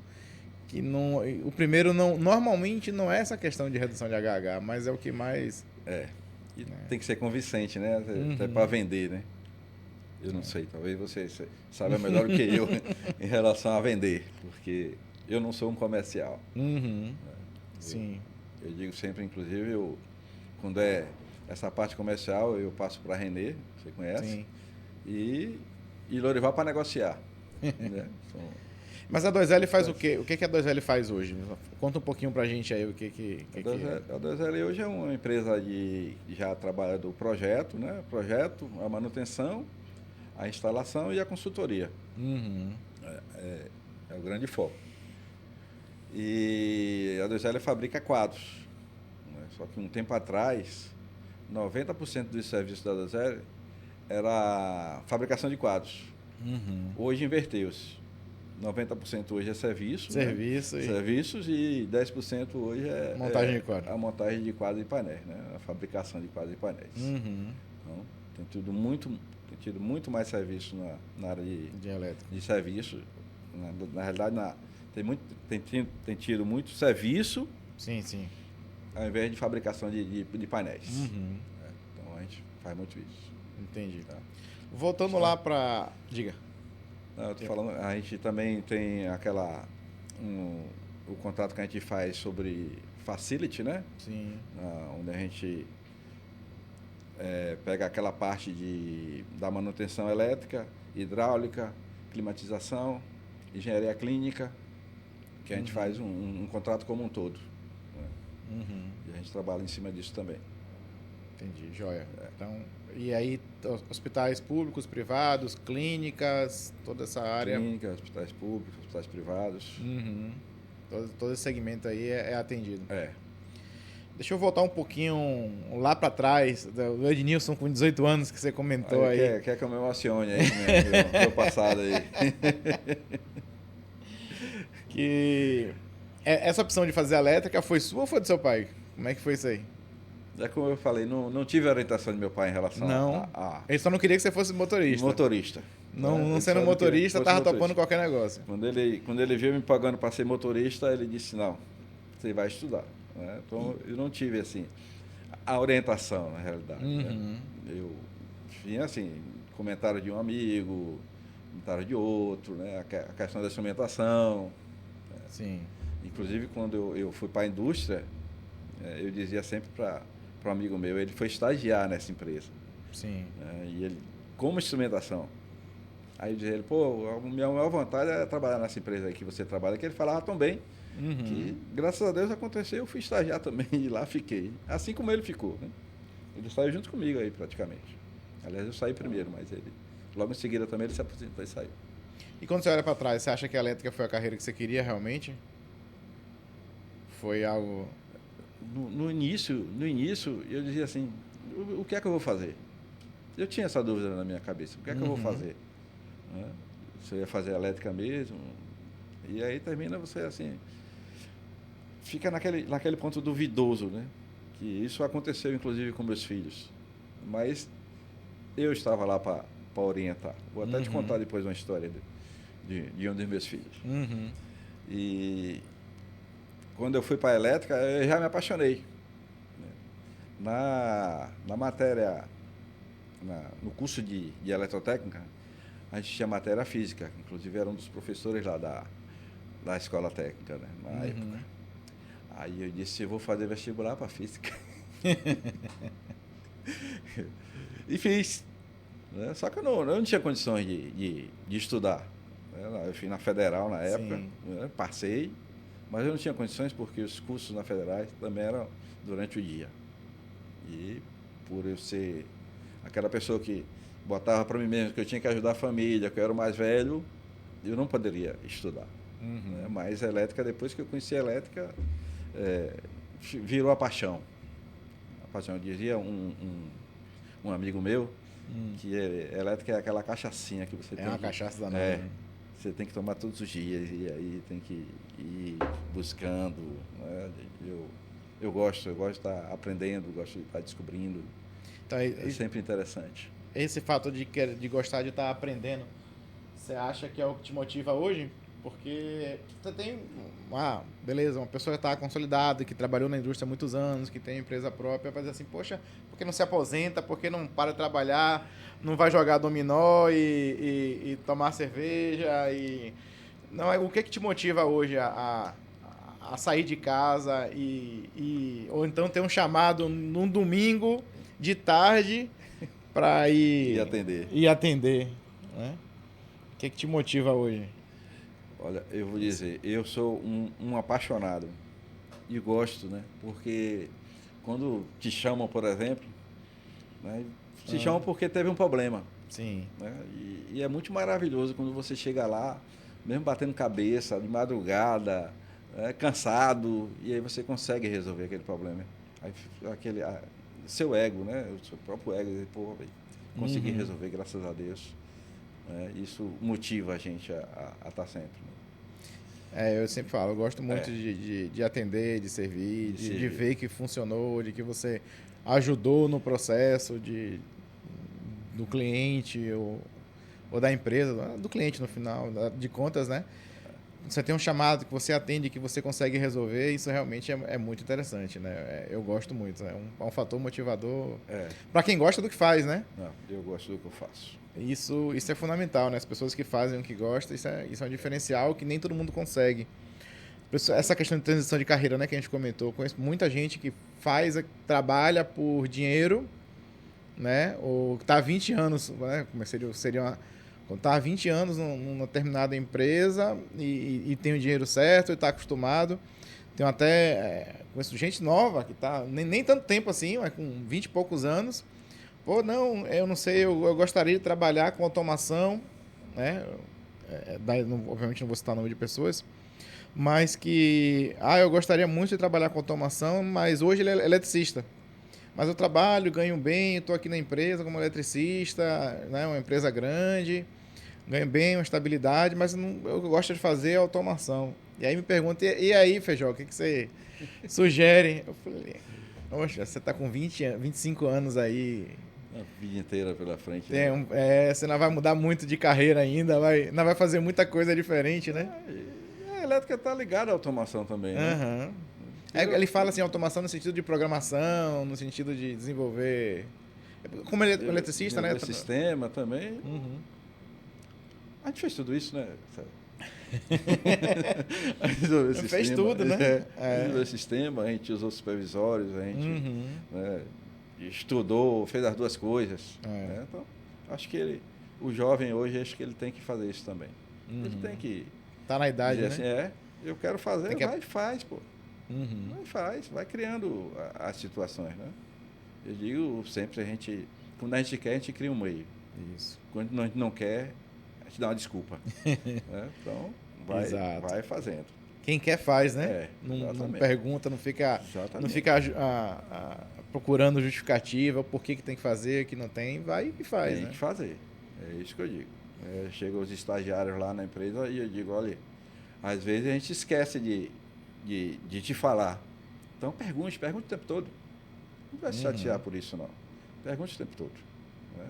O primeiro normalmente não é essa questão de redução de HH, mas é o que mais... Tem que ser convincente, né? Até para vender, né? Eu não sei, talvez você saiba melhor do que eu em relação a vender, porque eu não sou um comercial. Sim. Eu digo sempre, inclusive, quando é essa parte comercial, eu passo para a Renê, você conhece, Sim. e Lorival para negociar. Né? Mas a 2L faz o quê? O que a 2L faz hoje? Conta um pouquinho pra gente aí o que A 2L hoje é uma empresa já trabalha do projeto, né? Projeto, a manutenção, a instalação e a consultoria. É o grande foco. E a 2L fabrica quadros. Né? Só que um tempo atrás, 90% dos serviços da 2L era fabricação de quadros. Hoje inverteu-se. 90% hoje é serviço. Serviços e 10% hoje é montagem de quadro. A montagem de quadros e painéis, né? A fabricação de quadros e painéis. Então, tem tido muito mais serviço na área de serviço. Na realidade, tem tido muito serviço. Sim. Ao invés de fabricação de painéis. Então a gente faz muito isso. Entendi. Tá? Voltando lá para... Diga. Não, eu tô falando, a gente também tem o contrato que a gente faz sobre facility, né? Sim. Onde a gente pega aquela parte da manutenção elétrica, hidráulica, climatização, engenharia clínica, que a gente faz um contrato como um todo. Né? E a gente trabalha em cima disso também. Entendi, joia. Então, e aí, hospitais públicos, privados, clínicas, toda essa área? Clínicas, hospitais públicos, hospitais privados. Todo esse segmento aí é atendido. Deixa eu voltar um pouquinho lá para trás, do Ednilson com 18 anos que você comentou aí. Quer que eu me emocione aí, né? meu passado aí. Que essa opção de fazer elétrica foi sua ou foi do seu pai? Como é que foi isso aí? É como eu falei, não tive a orientação de meu pai em relação a... Ele só não queria que você fosse motorista. Motorista. Não sendo motorista, estava topando qualquer negócio. Quando ele viu me pagando para ser motorista, ele disse, não, você vai estudar. Né? Então, eu não tive, assim, a orientação, na realidade. Né? Eu tinha, assim, comentário de um amigo, comentário de outro, né? A questão da instrumentação. Né? Sim. Inclusive, quando eu fui para a indústria, eu dizia sempre para um amigo meu, ele foi estagiar nessa empresa. Sim. E ele, como instrumentação. Aí eu dizia ele, a minha maior vontade é trabalhar nessa empresa aí que você trabalha, que ele falava tão bem, que graças a Deus aconteceu, eu fui estagiar também e lá fiquei. Assim como ele ficou, né? Ele saiu junto comigo aí praticamente. Aliás, eu saí primeiro, mas ele, logo em seguida também ele se aposentou e saiu. E quando você olha para trás, você acha que a elétrica foi a carreira que você queria realmente? Foi algo... No início, eu dizia assim, o que é que eu vou fazer? Eu tinha essa dúvida na minha cabeça, o que é que eu vou fazer? Né? Se eu ia fazer elétrica mesmo? E aí termina você assim, fica naquele ponto duvidoso, né? Que isso aconteceu, inclusive, com meus filhos. Mas eu estava lá para orientar. Vou até te contar depois uma história de um dos meus filhos. E quando eu fui para a elétrica, eu já me apaixonei. Na matéria, no curso de eletrotécnica, a gente tinha matéria física. Inclusive, era um dos professores lá da escola técnica, né? Na época. Aí eu disse, eu vou fazer vestibular para física. E fiz. Né? Só que eu não tinha condições de estudar. Eu fui na Federal na época, né? Passei, mas eu não tinha condições porque os cursos na Federais também eram durante o dia. E por eu ser aquela pessoa que botava para mim mesmo que eu tinha que ajudar a família, que eu era o mais velho, eu não poderia estudar. Né? Mas a elétrica, depois que eu conheci a elétrica, virou a paixão. A paixão, eu dizia um amigo meu, que elétrica é aquela cachaçinha que você tem. É uma cachaça danada. Você tem que tomar todos os dias e aí tem que ir buscando. Né? Eu gosto de estar aprendendo, gosto de estar descobrindo. Então, é sempre interessante. Esse fato de gostar de estar aprendendo, você acha que é o que te motiva hoje? Porque você tem, beleza, uma pessoa que está consolidada, que trabalhou na indústria há muitos anos, que tem empresa própria, vai dizer assim, poxa, por que não se aposenta, por que não para de trabalhar, não vai jogar dominó e tomar cerveja? Não, o que te motiva hoje a sair de casa ou então ter um chamado num domingo de tarde para ir atender, né? O que te motiva hoje? Olha, eu vou dizer, eu sou um apaixonado e gosto, né? Porque quando te chamam, por exemplo, né? Te chamam porque teve um problema. Sim. Né? E é muito maravilhoso quando você chega lá, mesmo batendo cabeça, de madrugada, cansado, e aí você consegue resolver aquele problema. Aí, seu ego, né? O seu próprio ego, dizer, pô, consegui resolver, graças a Deus. Isso motiva a gente a estar sempre. Eu sempre falo, eu gosto muito de atender, de servir, de ver que funcionou, de que você ajudou no processo do cliente ou da empresa, do cliente no final, de contas, né? Você tem um chamado que você atende, que você consegue resolver, isso realmente é muito interessante, né? Eu gosto muito, é um fator motivador para quem gosta do que faz, né? Não, eu gosto do que eu faço. Isso é fundamental, né? As pessoas que fazem o que gostam, isso é um diferencial que nem todo mundo consegue. Essa questão de transição de carreira, né, que a gente comentou, conheço muita gente que trabalha por dinheiro, né? Ou está há 20 anos, né? Como seria quando está há 20 anos numa determinada empresa e tem o dinheiro certo e está acostumado. Tenho conheço gente nova que está nem tanto tempo assim, mas com 20 e poucos anos. Pô, não, eu não sei, eu gostaria de trabalhar com automação, né? Obviamente não vou citar o nome de pessoas, mas que, eu gostaria muito de trabalhar com automação, mas hoje ele é eletricista. Mas eu trabalho, ganho bem, estou aqui na empresa como eletricista, né? Uma empresa grande, ganho bem, uma estabilidade, mas eu gosto de fazer automação. E aí me pergunta, e aí, Feijó, o que você sugere? Eu falei, poxa, você está com 25 anos aí... A vida inteira pela frente. Você não vai mudar muito de carreira ainda, não vai fazer muita coisa diferente, né? A elétrica está ligada à automação também, né? Ele fala assim, automação no sentido de programação, no sentido de desenvolver... Como eletricista, né? Sistema também. A gente fez tudo isso, né? Fez tudo, né? Resolveu o sistema, a gente usou supervisórios, a gente... estudou, fez as duas coisas. Né? Então, acho que o jovem hoje, acho que ele tem que fazer isso também. Ele tem que... Tá na idade, né? Assim, eu quero fazer, vai e faz, pô. Vai e faz, vai criando as situações, né? Eu digo sempre, quando a gente quer, a gente cria um meio. Isso. Quando a gente não quer, a gente dá uma desculpa. Né? Então, vai fazendo. Quem quer faz, né? Não pergunta, não fica procurando justificativa, por que tem que fazer, que não tem, vai e faz. Tem que fazer. É isso que eu digo. Chegam os estagiários lá na empresa e eu digo, olha, às vezes a gente esquece de de te falar. Então, pergunte o tempo todo. Não vai se chatear por isso, não. Pergunte o tempo todo. Né?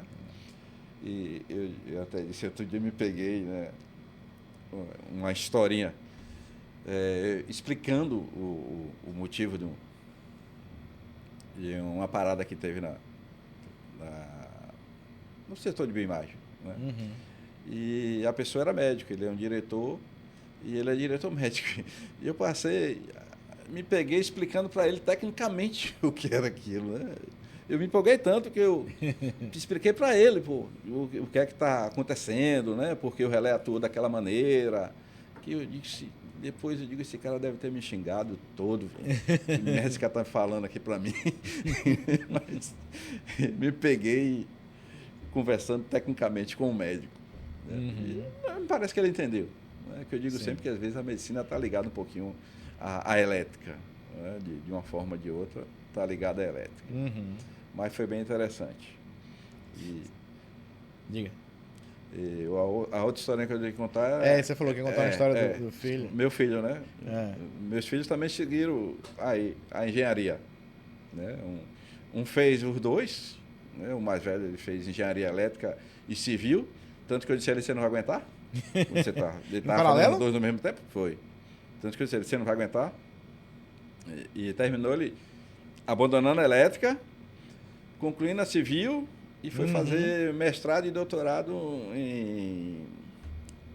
E eu até disse, outro dia me peguei, né, uma historinha explicando o motivo de uma parada que teve no setor de bioimagem. Né? E a pessoa era médico, ele é um diretor e ele é diretor médico. E eu me peguei explicando para ele tecnicamente o que era aquilo. Né? Eu me empolguei tanto que eu expliquei para ele o que é que está acontecendo, né? Porque o relé atua daquela maneira. Que depois eu digo, esse cara deve ter me xingado todo. Que merda esse cara está falando aqui para mim. Mas me peguei conversando tecnicamente com o médico. Né? E me parece que ele entendeu. Né? Que eu digo sempre que às vezes a medicina está ligada um pouquinho à elétrica. Né? De uma forma ou de outra, está ligada à elétrica. Mas foi bem interessante. Diga. A outra história que eu tenho que contar você falou que ia contar uma história do filho. Meu filho, né? Meus filhos também seguiram a engenharia. Né? Um fez os dois, né? O mais velho ele fez engenharia elétrica e civil, tanto que eu disse a ele, você não vai aguentar? Ele estava fazendo os dois ao mesmo tempo? Foi. Tanto que eu disse a ele, você não vai aguentar? E terminou ele abandonando a elétrica, concluindo a civil e foi fazer mestrado e doutorado em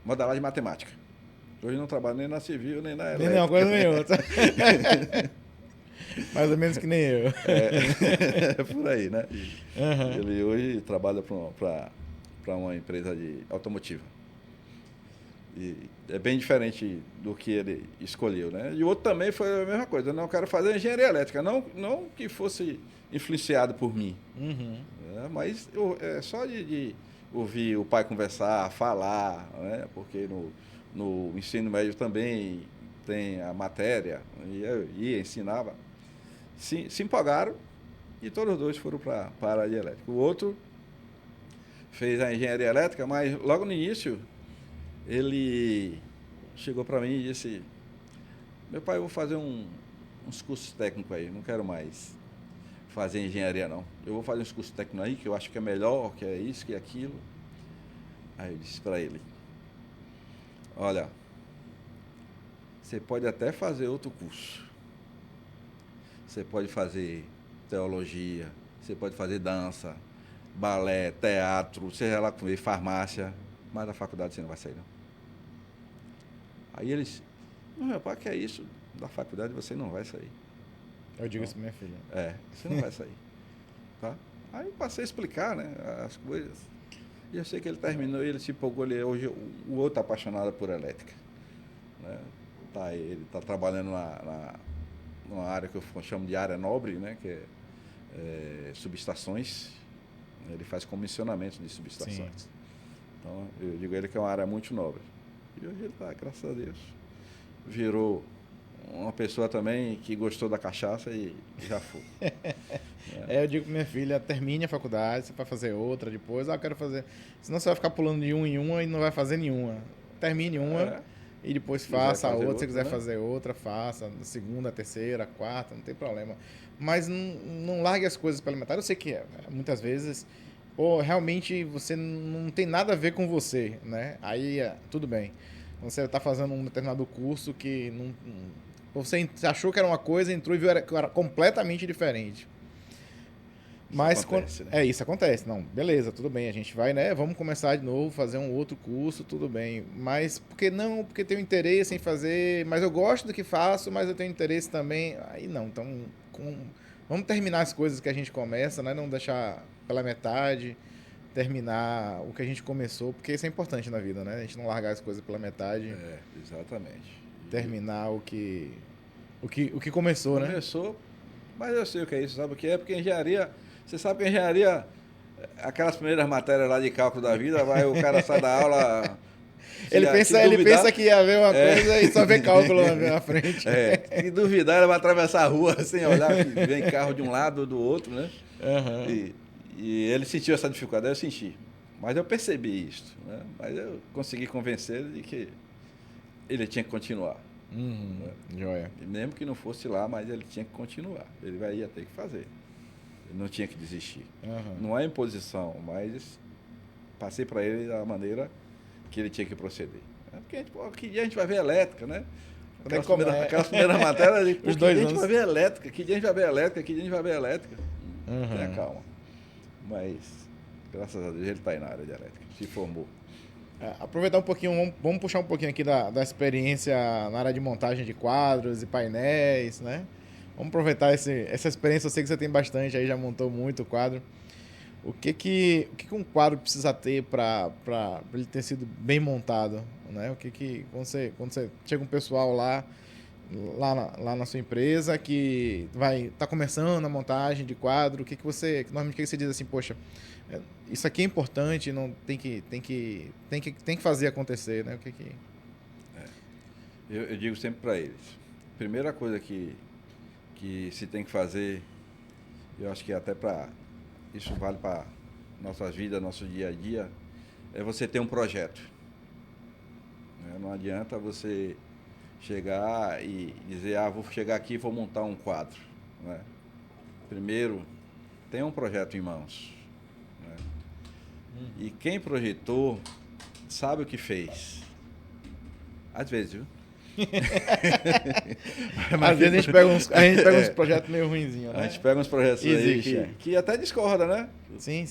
modelagem matemática. Hoje não trabalho nem na civil, nem na elétrica. Nem uma coisa nem outra. Mais ou menos que nem eu. É por aí, né? Ele hoje trabalha para uma empresa de automotiva. E é bem diferente do que ele escolheu, né? E o outro também foi a mesma coisa. Não, eu quero fazer engenharia elétrica. Não que fosse influenciado por mim. Mas só de ouvir o pai conversar, falar, né? Porque no ensino médio também tem a matéria, e eu ia, ensinava. Se empolgaram e todos os dois foram para a área de elétrica. O outro fez a engenharia elétrica, mas logo no início ele chegou para mim e disse, meu pai, eu vou fazer uns cursos técnicos aí, não quero mais fazer engenharia não. Eu vou fazer uns cursos técnicos aí, que eu acho que é melhor, que é isso, que é aquilo. Aí eu disse para ele, olha, você pode até fazer outro curso. Você pode fazer teologia, você pode fazer dança, balé, teatro, seja lá com farmácia, mas da faculdade você não vai sair, não. Aí eles, meu pai, que é isso? Da faculdade você não vai sair. Eu digo isso pra minha filha. Você não vai sair. Tá? Aí eu passei a explicar, né, as coisas. E eu sei que ele terminou e ele se empolgou. Hoje o outro apaixonado por elétrica. Né? Ele está trabalhando numa área que eu chamo de área nobre, né, que é subestações. Ele faz comissionamento de subestações. Sim. Então, eu digo a ele que é uma área muito nobre. E hoje ele está, graças a Deus, virou uma pessoa também que gostou da cachaça e já foi. Eu digo para minha filha, termine a faculdade, você vai fazer outra depois. Eu quero fazer. Senão você vai ficar pulando de uma em uma e não vai fazer nenhuma. Termine uma e depois faça a outra. Se quiser fazer outra, faça. Segunda, terceira, quarta, não tem problema. Mas não largue as coisas pela metade. Eu sei que muitas vezes, realmente você não tem nada a ver com você, né? Aí tudo bem. Você está fazendo um determinado curso que você achou que era uma coisa, entrou e viu que era completamente diferente. Mas acontece, né? Isso acontece. Não, beleza, tudo bem, a gente vai, né? Vamos começar de novo, fazer um outro curso, tudo bem. Mas porque tenho interesse em fazer, mas eu gosto do que faço, mas eu tenho interesse também. Aí não, então vamos terminar as coisas que a gente começa, né? Não deixar pela metade, terminar o que a gente começou, porque isso é importante na vida, né? A gente não largar as coisas pela metade. Exatamente. Terminar o que começou, né? Começou, mas eu sei o que é isso, sabe o que é? Porque engenharia, você sabe que engenharia, aquelas primeiras matérias lá de cálculo da vida, o cara sai da aula... Ele pensa que ia ver uma coisa e só vê cálculo na frente. Se duvidar, ele vai atravessar a rua sem olhar que vem carro de um lado ou do outro, né? E ele sentiu essa dificuldade, eu senti. Mas eu percebi isso, né? Mas eu consegui convencer ele de que ele tinha que continuar. Joia. E mesmo que não fosse lá, mas ele tinha que continuar. Ele ia ter que fazer. Ele não tinha que desistir. Não é imposição, mas passei para ele a maneira que ele tinha que proceder. Porque que dia a gente vai ver elétrica, né? Aquela primeira matéria, Os que 2 dia a anos. gente vai ver elétrica, que dia a gente vai ver elétrica, que dia a gente vai ver elétrica. Tenha calma. Mas, graças a Deus, ele está aí na área de elétrica, se formou. Aproveitar um pouquinho, vamos puxar um pouquinho aqui da experiência na área de montagem de quadros e painéis, né? Vamos aproveitar essa experiência, eu sei que você tem bastante aí, já montou muito quadro. O que um quadro precisa ter para ele ter sido bem montado, né? Quando você chega um pessoal lá na sua empresa que tá começando a montagem de quadro, normalmente você diz assim, poxa, isso aqui é importante, não tem que fazer acontecer, né? Eu digo sempre para eles, primeira coisa que se tem que fazer, eu acho que até isso vale para nossas vidas, nosso dia a dia, é você ter um projeto. Não adianta você chegar e dizer, vou chegar aqui e vou montar um quadro. Né? Primeiro, tenha um projeto em mãos. Né? E quem projetou sabe o que fez. Às vezes, viu? Às vezes a gente pega uns projetos meio ruinzinhos, né? A gente pega uns projetos aí que até discorda, né? Sim.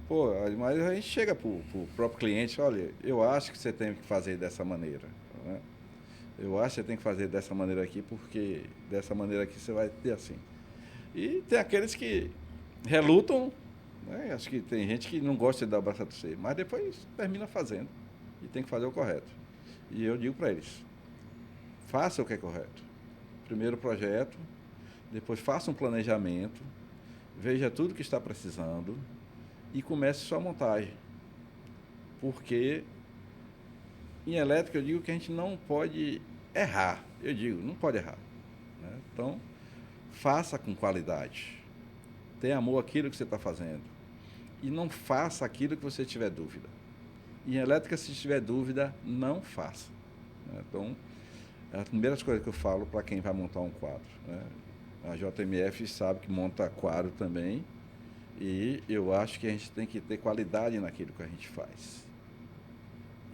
Pô, mas a gente chega pro próprio cliente, olha, eu acho que você tem que fazer dessa maneira, né? Eu acho que você tem que fazer dessa maneira aqui, porque dessa maneira aqui você vai ter assim. E tem aqueles que relutam, né? Acho que tem gente que não gosta de dar o braço a torcer, mas depois termina fazendo e tem que fazer o correto. E eu digo para eles, faça o que é correto. Primeiro o projeto, depois faça um planejamento, veja tudo que está precisando e comece sua montagem. Porque em elétrica eu digo que a gente não pode errar. Eu digo, não pode errar. Né? Então, faça com qualidade. Tenha amor àquilo que você está fazendo. E não faça aquilo que você tiver dúvida. Em elétrica, se tiver dúvida, não faça. Né? Então, é as primeiras coisas que eu falo para quem vai montar um quadro. Né? A JMF sabe que monta quadro também e eu acho que a gente tem que ter qualidade naquilo que a gente faz.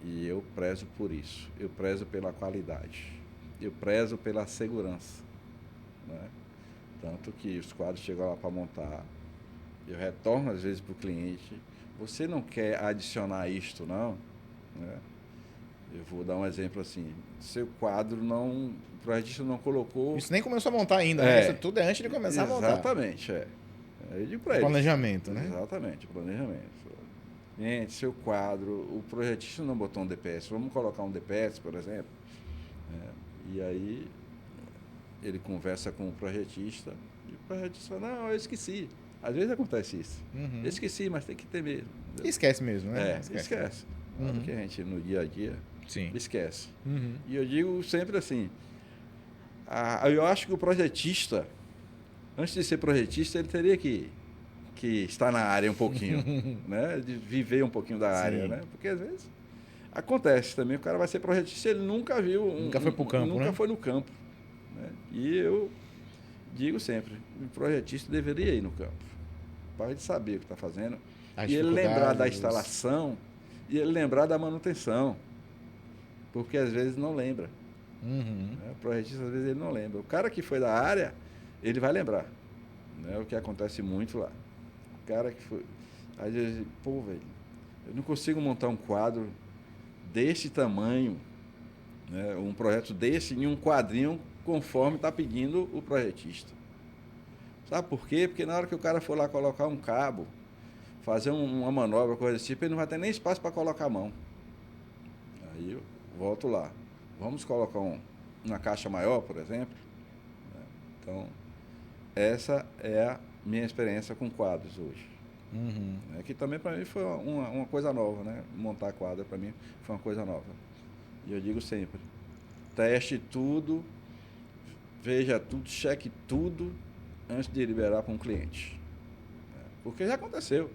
E eu prezo por isso. Eu prezo pela qualidade. Eu prezo pela segurança. Né? Tanto que os quadros chegam lá para montar, eu retorno às vezes para o cliente, você não quer adicionar isto, não? Né? Eu vou dar um exemplo assim, seu quadro o projetista não colocou... Isso nem começou a montar ainda, né? Isso tudo é antes de começar a montar. Exatamente, Eu digo para eles. Planejamento, né? Exatamente, planejamento. Gente, seu quadro, o projetista não botou um DPS, vamos colocar um DPS, por exemplo. E aí ele conversa com o projetista e o projetista fala, não, eu esqueci. Às vezes acontece isso. Eu esqueci, mas tem que ter mesmo. Esquece mesmo, né? Esquece. Porque a gente no dia a dia esquece. Uhum. E eu digo sempre assim, eu acho que o projetista, antes de ser projetista, ele teria que estar na área um pouquinho, né? De viver um pouquinho da área, né? Porque às vezes acontece também, o cara vai ser projetista, ele nunca viu... Nunca foi pro campo, nunca foi no campo. Né? E eu digo sempre, o projetista deveria ir no campo, para ele saber o que está fazendo, e ele lembrar da instalação, e ele lembrar da manutenção, porque às vezes não lembra. Né? O projetista, às vezes, ele não lembra. O cara que foi da área, ele vai lembrar. Né? O que acontece muito lá. O cara que foi... Às vezes, pô, velho, eu não consigo montar um quadro desse tamanho, né? Um projeto desse em um quadrinho conforme está pedindo o projetista. Sabe por quê? Porque na hora que o cara for lá colocar um cabo, fazer uma manobra, coisa desse tipo, ele não vai ter nem espaço para colocar a mão. Aí eu volto lá. Vamos colocar uma caixa maior, por exemplo. Então, essa é a minha experiência com quadros hoje. Que também para mim foi uma coisa nova, né? Montar quadro para mim foi uma coisa nova. E eu digo sempre, teste tudo, veja tudo, cheque tudo antes de liberar para um cliente. Porque já aconteceu.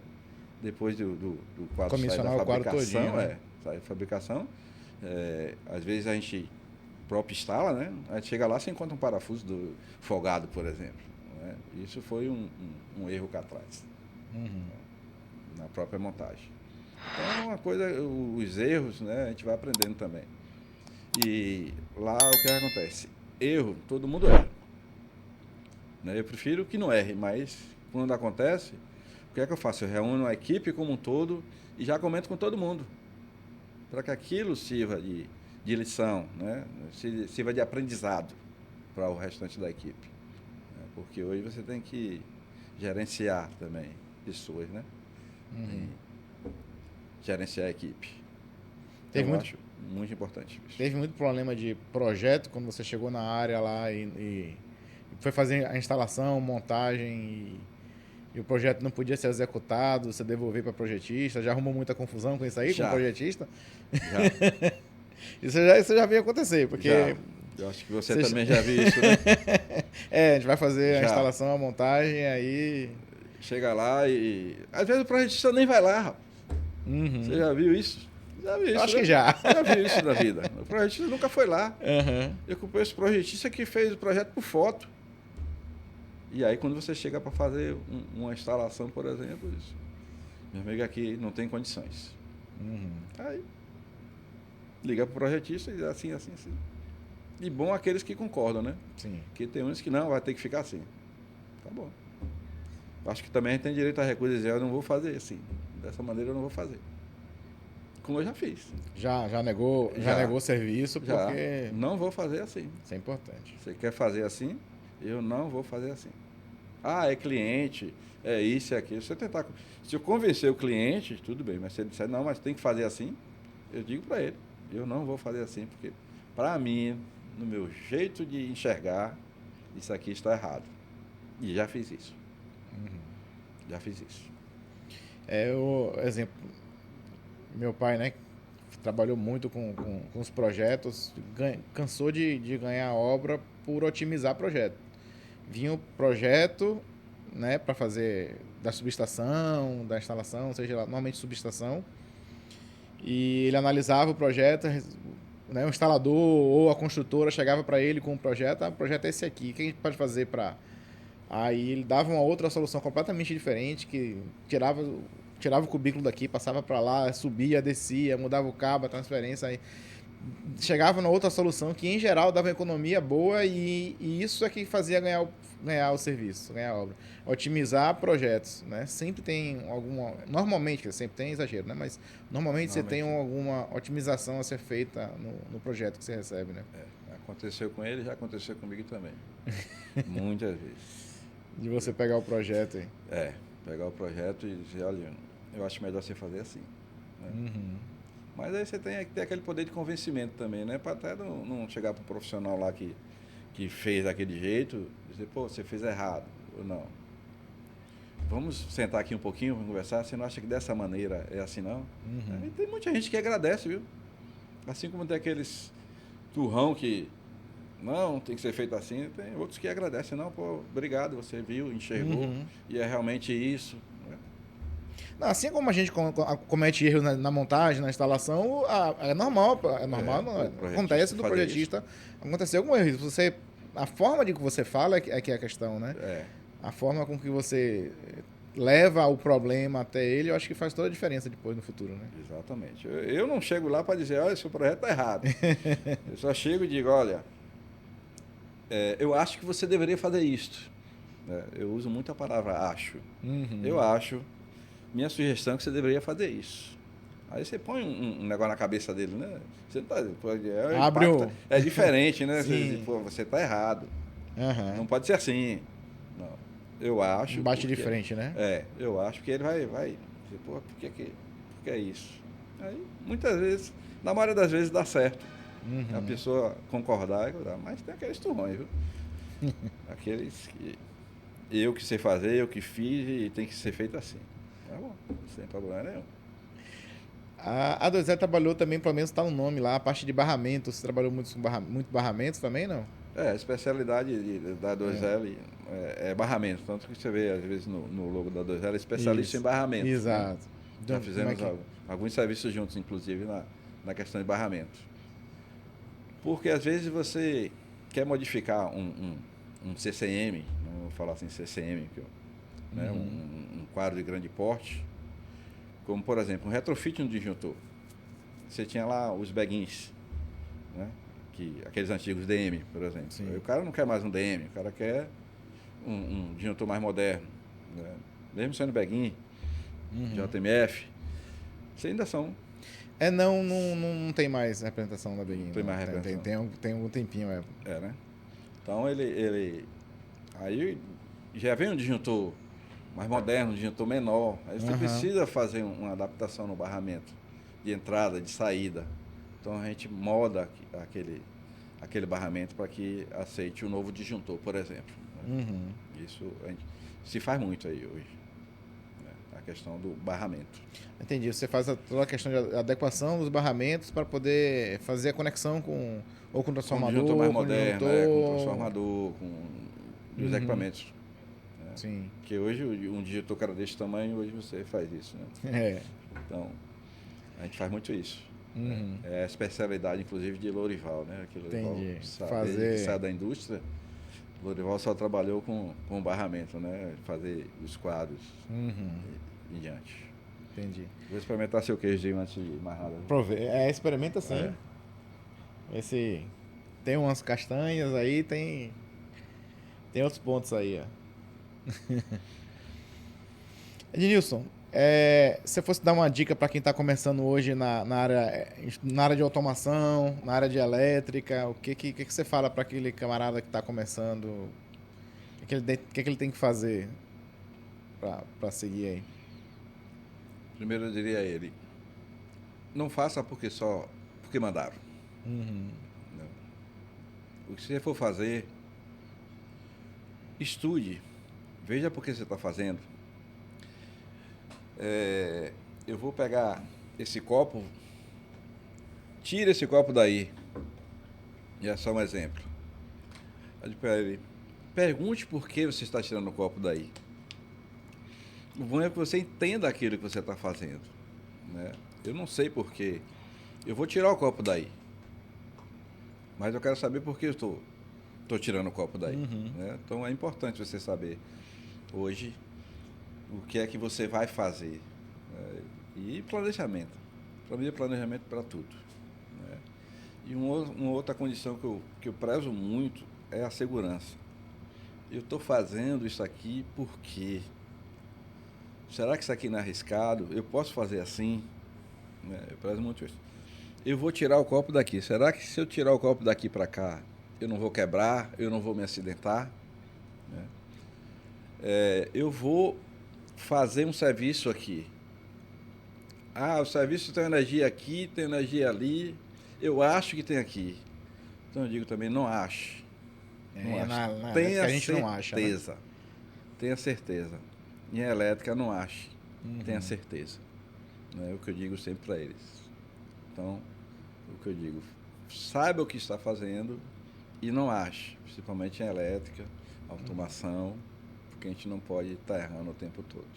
Depois do quadro sair da fabricação, sai da fabricação, às vezes a gente próprio instala, né? Aí chega lá, você encontra um parafuso folgado, por exemplo. Né? Isso foi um erro cá atrás, na própria montagem. Então, é uma coisa, os erros, né, a gente vai aprendendo também. E lá o que acontece? Erro, todo mundo erra. Né? Eu prefiro que não erre, mas quando acontece, o que é que eu faço? Eu reúno a equipe como um todo e já comento com todo mundo, para que aquilo sirva de lição, né? Sirva de aprendizado para o restante da equipe. Né? Porque hoje você tem que gerenciar também pessoas, né? Gerenciar a equipe. Então, eu acho muito importante isso. Teve muito problema de projeto quando você chegou na área lá e foi fazer a instalação, montagem e o projeto não podia ser executado, você devolver para projetista. Já arrumou muita confusão com isso aí, com o projetista? Já. Isso já veio acontecer, porque... Já. Eu acho que você também já viu isso, né? A gente vai fazer a instalação, a montagem, aí... Chega lá e... Às vezes o projetista nem vai lá, rapaz. Você já viu isso? Já viu isso, acho né? que já. Já viu isso na vida. O projetista nunca foi lá. Eu conheço esse projetista que fez o projeto por foto. E aí, quando você chega para fazer uma instalação, por exemplo, isso, meu amigo, aqui não tem condições. Aí, liga para o projetista e diz assim. E bom aqueles que concordam, né? Sim. Porque tem uns que não, vai ter que ficar assim. Tá bom. Acho que também a gente tem direito a recusa e dizer, eu não vou fazer assim. Dessa maneira eu não vou fazer. Como eu já fiz. Já negou o serviço, porque... Não vou fazer assim. Isso é importante. Você quer fazer assim? Eu não vou fazer assim. Ah, é cliente, é isso, é aquilo. Se eu convencer o cliente, tudo bem, mas se ele disser, não, mas tem que fazer assim, eu digo para ele, eu não vou fazer assim, porque para mim, no meu jeito de enxergar, isso aqui está errado. E já fiz isso. Já fiz isso. Exemplo, meu pai, né, trabalhou muito com os projetos, cansou de ganhar obra por otimizar projeto. Vinha o projeto, né, para fazer da subestação, da instalação, seja lá, normalmente subestação, e ele analisava o projeto, né, o instalador ou a construtora chegava para ele com o projeto, o projeto é esse aqui, o que a gente pode fazer para... Aí ele dava uma outra solução completamente diferente, que tirava o cubículo daqui, passava para lá, subia, descia, mudava o cabo, a transferência, aí chegava na outra solução que, em geral, dava uma economia boa e isso é que fazia ganhar o serviço, ganhar a obra. Otimizar projetos, né? Sempre tem alguma... Normalmente, sempre tem exagero, né? Mas normalmente você tem alguma otimização a ser feita no projeto que você recebe, né? Aconteceu com ele, já aconteceu comigo também. Muitas vezes. De você pegar o projeto aí. Pegar o projeto e dizer, olha, eu acho melhor você fazer assim. Né? Mas aí você tem que ter aquele poder de convencimento também, né? Para até não chegar para o profissional lá que fez daquele jeito, dizer, pô, você fez errado. Ou não. Vamos sentar aqui um pouquinho, vamos conversar. Você não acha que dessa maneira é assim, não? E tem muita gente que agradece, viu? Assim como tem aqueles turrão que não, tem que ser feito assim, tem outros que agradecem, não, pô, obrigado, você viu, enxergou, e é realmente isso. Não, assim como a gente comete erros na montagem, na instalação, é normal, acontece do projetista acontecer algum erro. A forma de que você fala é que é a questão, né? A forma com que você leva o problema até ele, eu acho que faz toda a diferença depois no futuro, né? Exatamente. Eu não chego lá para dizer, olha, seu projeto está errado. Eu só chego e digo, olha, eu acho que você deveria fazer isto. Eu uso muito a palavra acho. Eu acho, minha sugestão é que você deveria fazer isso. Aí você põe um negócio na cabeça dele, né? Você não tá, é diferente, né? Você está errado. Não pode ser assim. Não. Eu acho... Bate de frente, né? Eu acho que ele vai dizer, pô, por que é isso? Aí, muitas vezes, na maioria das vezes dá certo. A pessoa concordar, mas tem aqueles turrões, viu? Aqueles que eu que sei fazer, eu que fiz e tem que ser feito assim. Tá bom, sem problema nenhum. A 2L trabalhou também, pelo menos está no nome lá, a parte de barramentos. Você trabalhou muito barramentos também, não? A especialidade da 2L é barramento. Tanto que você vê, às vezes, no logo da 2L, é especialista em barramento. Exato. Né? Já fizemos alguns serviços juntos, inclusive, na questão de barramento. Porque às vezes você quer modificar um CCM, não vou falar assim CCM, né, um quadro de grande porte, como por exemplo um retrofit no disjuntor. Você tinha lá os baguins, né, aqueles antigos DM, por exemplo. Sim. O cara não quer mais um DM, o cara quer um disjuntor mais moderno, né? Mesmo sendo baguin, JMF, isso ainda são. Não tem mais representação da Beguin. Não tem mais representação. Tem um tempinho, né? Então aí já vem um disjuntor mais moderno, um disjuntor menor. Aí você precisa fazer uma adaptação no barramento de entrada, de saída. Então a gente molda aquele barramento para que aceite o novo disjuntor, por exemplo. Isso se faz muito aí hoje. A questão do barramento. Entendi. Você faz toda a questão de adequação dos barramentos para poder fazer a conexão com o transformador, com um disjuntor mais moderno, com o transformador, com os equipamentos. Né? Sim. Porque hoje um disjuntor cara desse tamanho, hoje você faz isso, né? Então, a gente faz muito isso. É a especialidade, inclusive, de Lourival, né? Que Lourival que sai da indústria, Lourival só trabalhou com barramento, né? Fazer os quadros e diante. Entendi. Vou experimentar seu queijinho antes de mais nada. Experimenta sim. Esse tem umas castanhas aí, tem outros pontos aí, ó. Ednilson, se fosse dar uma dica para quem está começando hoje na área de automação, na área de elétrica, o que você fala para aquele camarada que está começando? O que ele tem que fazer para seguir aí? Primeiro eu diria a ele, não faça porque mandaram. O que você for fazer, estude, veja por que você está fazendo. Eu vou pegar esse copo, tira esse copo daí. E é só um exemplo. Eu digo para ele, pergunte por que você está tirando o copo daí. O bom é que você entenda aquilo que você está fazendo. Né? Eu não sei por quê. Eu vou tirar o copo daí. Mas eu quero saber por que eu estou tirando o copo daí. Né? Então é importante você saber hoje o que é que você vai fazer. E planejamento. Planejamento para tudo. Né? E uma outra condição que eu prezo muito é a segurança. Eu estou fazendo isso aqui por quê? Será que isso aqui não é arriscado? Eu posso fazer assim? Eu prezo muito isso. Eu vou tirar o copo daqui. Será que se eu tirar o copo daqui para cá, eu não vou quebrar? Eu não vou me acidentar? Eu vou fazer um serviço aqui. O serviço tem energia aqui, tem energia ali. Eu acho que tem aqui. Então eu digo também, não ache. Tenha a gente não acha, certeza. Tenha certeza. Em elétrica, não ache. Tenha certeza. É o que eu digo sempre para eles. Então, o que eu digo, saiba o que está fazendo e não ache. Principalmente em elétrica, automação, porque a gente não pode estar errando o tempo todo.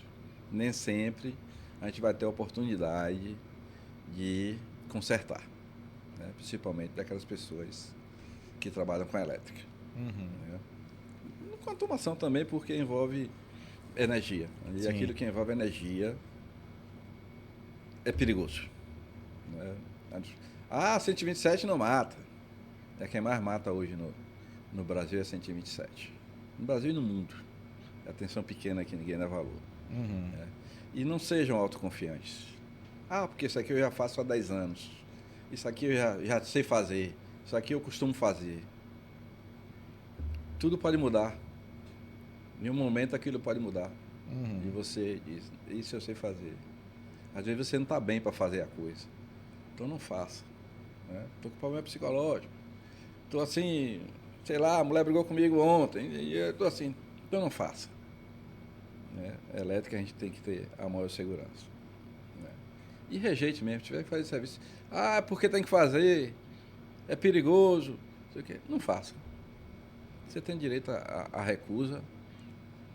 Nem sempre a gente vai ter a oportunidade de consertar. Né? Principalmente daquelas pessoas que trabalham com elétrica. Né? Com automação também, porque envolve energia. E aquilo que envolve energia é perigoso. Né? 127 não mata. Quem mais mata hoje no Brasil é 127. No Brasil e no mundo. Atenção pequena que ninguém dá valor. E não sejam autoconfiantes. Porque isso aqui eu já faço há 10 anos. Isso aqui eu já sei fazer. Isso aqui eu costumo fazer. Tudo pode mudar. Em um momento aquilo pode mudar. E você diz, isso eu sei fazer. Às vezes você não está bem para fazer a coisa. Então não faça. Estou com problema psicológico. Estou assim, sei lá, a mulher brigou comigo ontem. E eu estou assim. Então não faça. Elétrica a gente tem que ter a maior segurança. E rejeite mesmo. Se tiver que fazer serviço. Porque tem que fazer. É perigoso. Não sei o quê. Não faça. Você tem direito à recusa.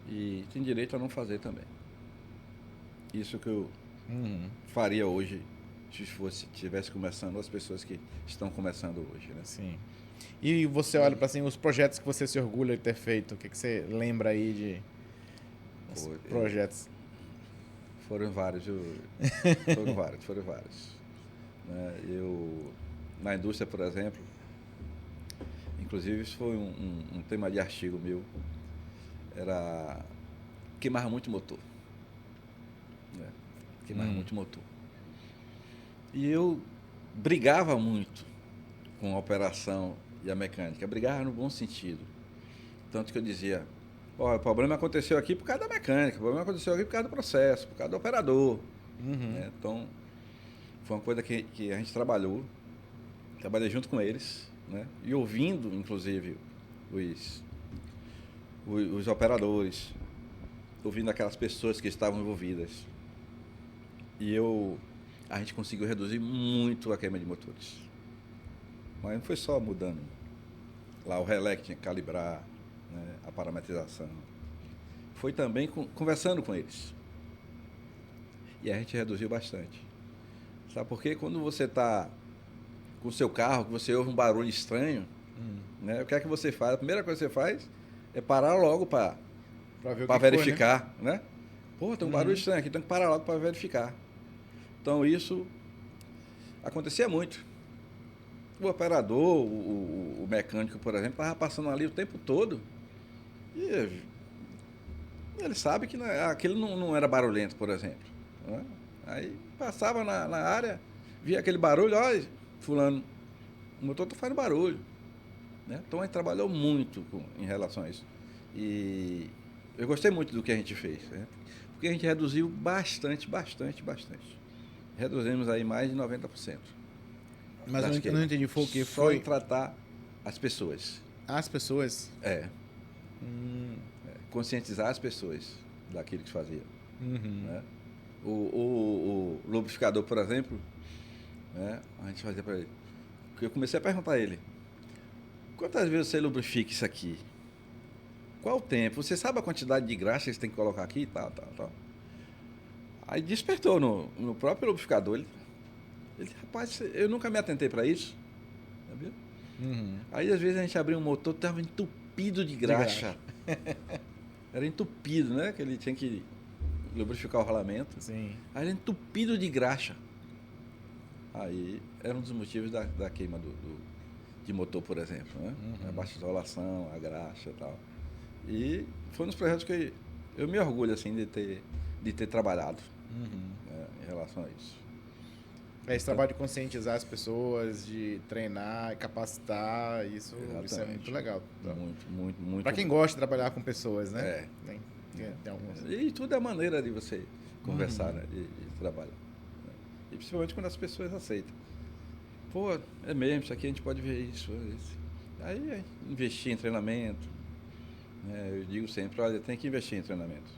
E tem direito a não fazer também. Isso que eu faria hoje estivesse começando, as pessoas que estão começando hoje, né? Sim. E você olha para assim, os projetos que você se orgulha de ter feito, o que você lembra aí de projetos? Foram vários, foram vários. Né? Na indústria, por exemplo, inclusive isso foi um tema de artigo meu, era queimar muito motor. Né? Queimar muito motor. E eu brigava muito com a operação e a mecânica, brigava no bom sentido. Tanto que eu dizia, o problema aconteceu aqui por causa da mecânica, o problema aconteceu aqui por causa do processo, por causa do operador. Né? Então, foi uma coisa que a gente trabalhei junto com eles, né? E ouvindo, inclusive, os operadores, ouvindo aquelas pessoas que estavam envolvidas. E a gente conseguiu reduzir muito a queima de motores. Mas não foi só mudando. Lá o relé que tinha que calibrar, né, a parametrização. Foi também conversando com eles. E a gente reduziu bastante. Sabe por quê? Quando você está com o seu carro, que você ouve um barulho estranho, né, o que é que você faz? A primeira coisa que você faz é parar logo para verificar. Foi, né? Pô, tem um barulho estranho aqui, tem que parar logo para verificar. Então isso acontecia muito. O operador, o mecânico, por exemplo, estava passando ali o tempo todo e ele sabe que aquilo não era barulhento, por exemplo. Né? Aí passava na área, via aquele barulho, olha, fulano, o motor está fazendo barulho. Né? Então a gente trabalhou muito em relação a isso. E eu gostei muito do que a gente fez, né? Porque a gente reduziu bastante. Reduzimos aí mais de 90%. Mas eu não entendi, foi o que? Só em tratar as pessoas. As pessoas? Conscientizar as pessoas daquilo que se fazia. Né? O lubrificador, por exemplo, né? A gente fazia para ele. Porque eu comecei a perguntar a ele: quantas vezes você lubrifica isso aqui? Qual o tempo? Você sabe a quantidade de graxa que você tem que colocar aqui? Tal. Aí despertou no próprio lubrificador. Ele, rapaz, eu nunca me atentei para isso. Sabia? Aí, às vezes, a gente abria um motor, estava entupido de graxa. Era entupido, né? Que ele tinha que lubrificar o rolamento. Sim. Aí, era entupido de graxa. Aí, era um dos motivos da queima de motor, por exemplo. Né? A baixa isolação, a graxa e tal. E foi um dos projetos que eu me orgulho, assim, de ter trabalhado em relação a isso. Esse trabalho de conscientizar as pessoas, de treinar e capacitar, isso é muito legal. Então, muito. Para quem gosta de trabalhar com pessoas, né? Tem alguns. E tudo é maneira de você conversar, né? De trabalhar. E principalmente quando as pessoas aceitam. Pô, é mesmo, isso aqui a gente pode ver isso. Aí investir em treinamento. Né? Eu digo sempre, olha, tem que investir em treinamento.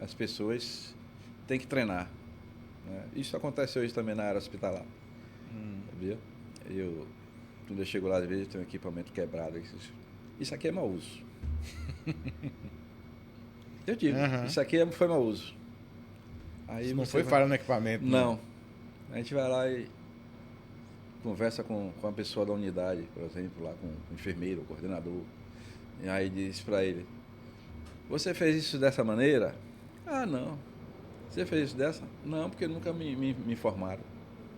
As pessoas têm que treinar. Isso acontece hoje também na área hospitalar. Sabia? Quando eu chego lá, às vezes tem um equipamento quebrado. Isso aqui é mau uso. Eu digo, isso aqui foi mau uso. Aí não foi falha no equipamento. Não. A gente vai lá e conversa com a pessoa da unidade, por exemplo, lá com o enfermeiro, o coordenador. E aí diz para ele: você fez isso dessa maneira? Ah, não. Você fez isso dessa? Não, porque nunca me informaram.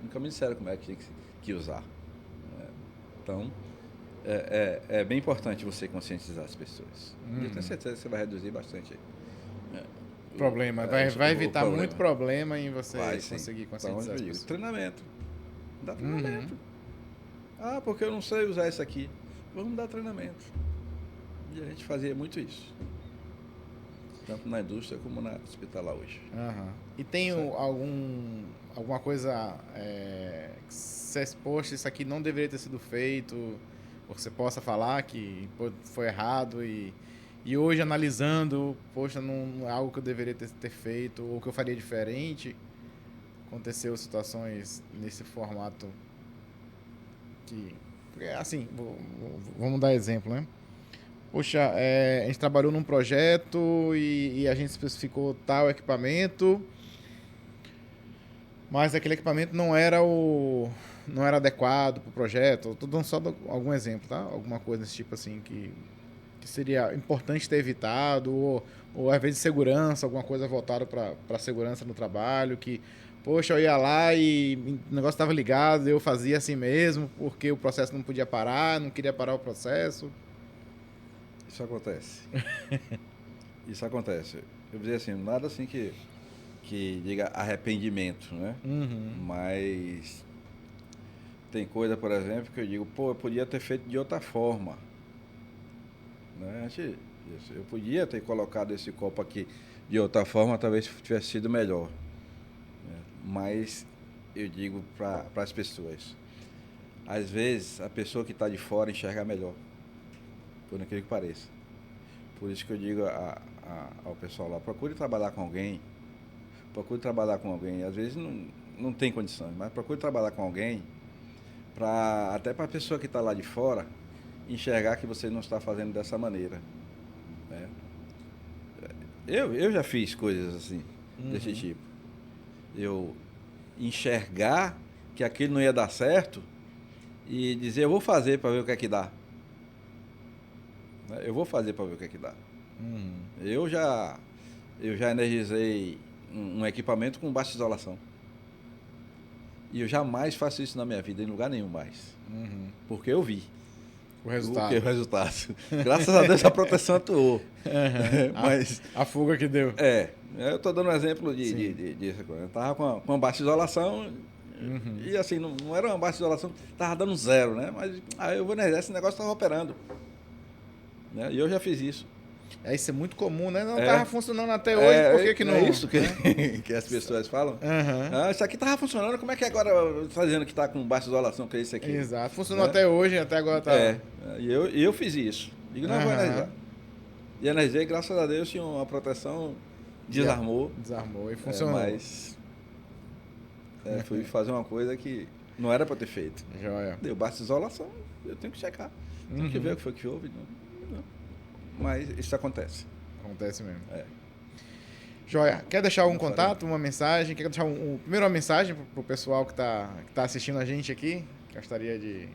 Nunca me disseram como é que tinha que usar. Então, é bem importante você conscientizar as pessoas. E eu tenho certeza que você vai reduzir bastante problema. Vai evitar muito problema em você conseguir conscientizar as pessoas. Treinamento. Dá treinamento. Ah, porque eu não sei usar isso aqui. Vamos dar treinamento. E a gente fazia muito isso. Tanto na indústria como na hospitalar hoje. E tem alguma coisa que você, poxa, isso aqui não deveria ter sido feito, ou você possa falar que foi errado e hoje analisando, poxa, não é algo que eu deveria ter feito ou que eu faria diferente? Aconteceu situações nesse formato que, assim, vamos dar exemplo, né? Poxa, a gente trabalhou num projeto e a gente especificou tal equipamento, Mas aquele equipamento não era adequado para o projeto. Estou dando só algum exemplo, tá? Alguma coisa desse tipo assim que seria importante ter evitado, ou às vezes segurança, alguma coisa voltada para segurança no trabalho, que, poxa, eu ia lá e o negócio estava ligado, eu fazia assim mesmo, porque o processo não podia parar, não queria parar o processo. Isso acontece. Isso acontece. Eu vou dizer assim, nada assim que diga arrependimento, né? Uhum. Mas tem coisa, por exemplo, que eu digo, pô, eu podia ter feito de outra forma. Né? Eu podia ter colocado esse copo aqui de outra forma, talvez tivesse sido melhor. Né? Mas eu digo para as pessoas, às vezes a pessoa que está de fora enxerga melhor, por incrível que pareça. Por isso que eu digo ao pessoal lá, procure trabalhar com alguém, às vezes não tem condições, mas procure trabalhar com alguém, até para a pessoa que está lá de fora enxergar que você não está fazendo dessa maneira. Né? Eu já fiz coisas assim, desse tipo. Eu enxergar que aquilo não ia dar certo e dizer, eu vou fazer para ver o que é que dá. Eu vou fazer para ver o que é que dá. Eu já energizei um equipamento com baixa isolação. E eu jamais faço isso na minha vida, em lugar nenhum mais. Porque eu vi. O resultado. O resultado. Graças a Deus a proteção atuou. Mas, a fuga que deu. Eu estou dando um exemplo disso. Eu estava com uma baixa isolação e assim, não era uma baixa isolação, estava dando zero, né? Mas aí eu vou energizar, esse negócio estava operando. Né? E eu já fiz isso. Isso é muito comum, né? Não estava funcionando até hoje, por que não? É isso que as pessoas falam. Isso aqui estava funcionando, como é que agora está dizendo que está com baixa isolação, que é isso aqui? Exato, funcionou até hoje, até agora está... E eu fiz isso. Digo, não vou energizar. E energizei, graças a Deus, tinha uma proteção, desarmou. Desarmou e funcionou. Mas fui fazer uma coisa que não era para ter feito. Joia. Deu baixa isolação, eu tenho que checar. Tenho que ver o que foi que houve. Mas isso acontece. Acontece mesmo. Joia. Quer deixar algum contato, uma mensagem? Quer deixar primeiro uma mensagem para o pessoal que tá assistindo a gente aqui? Gostaria de...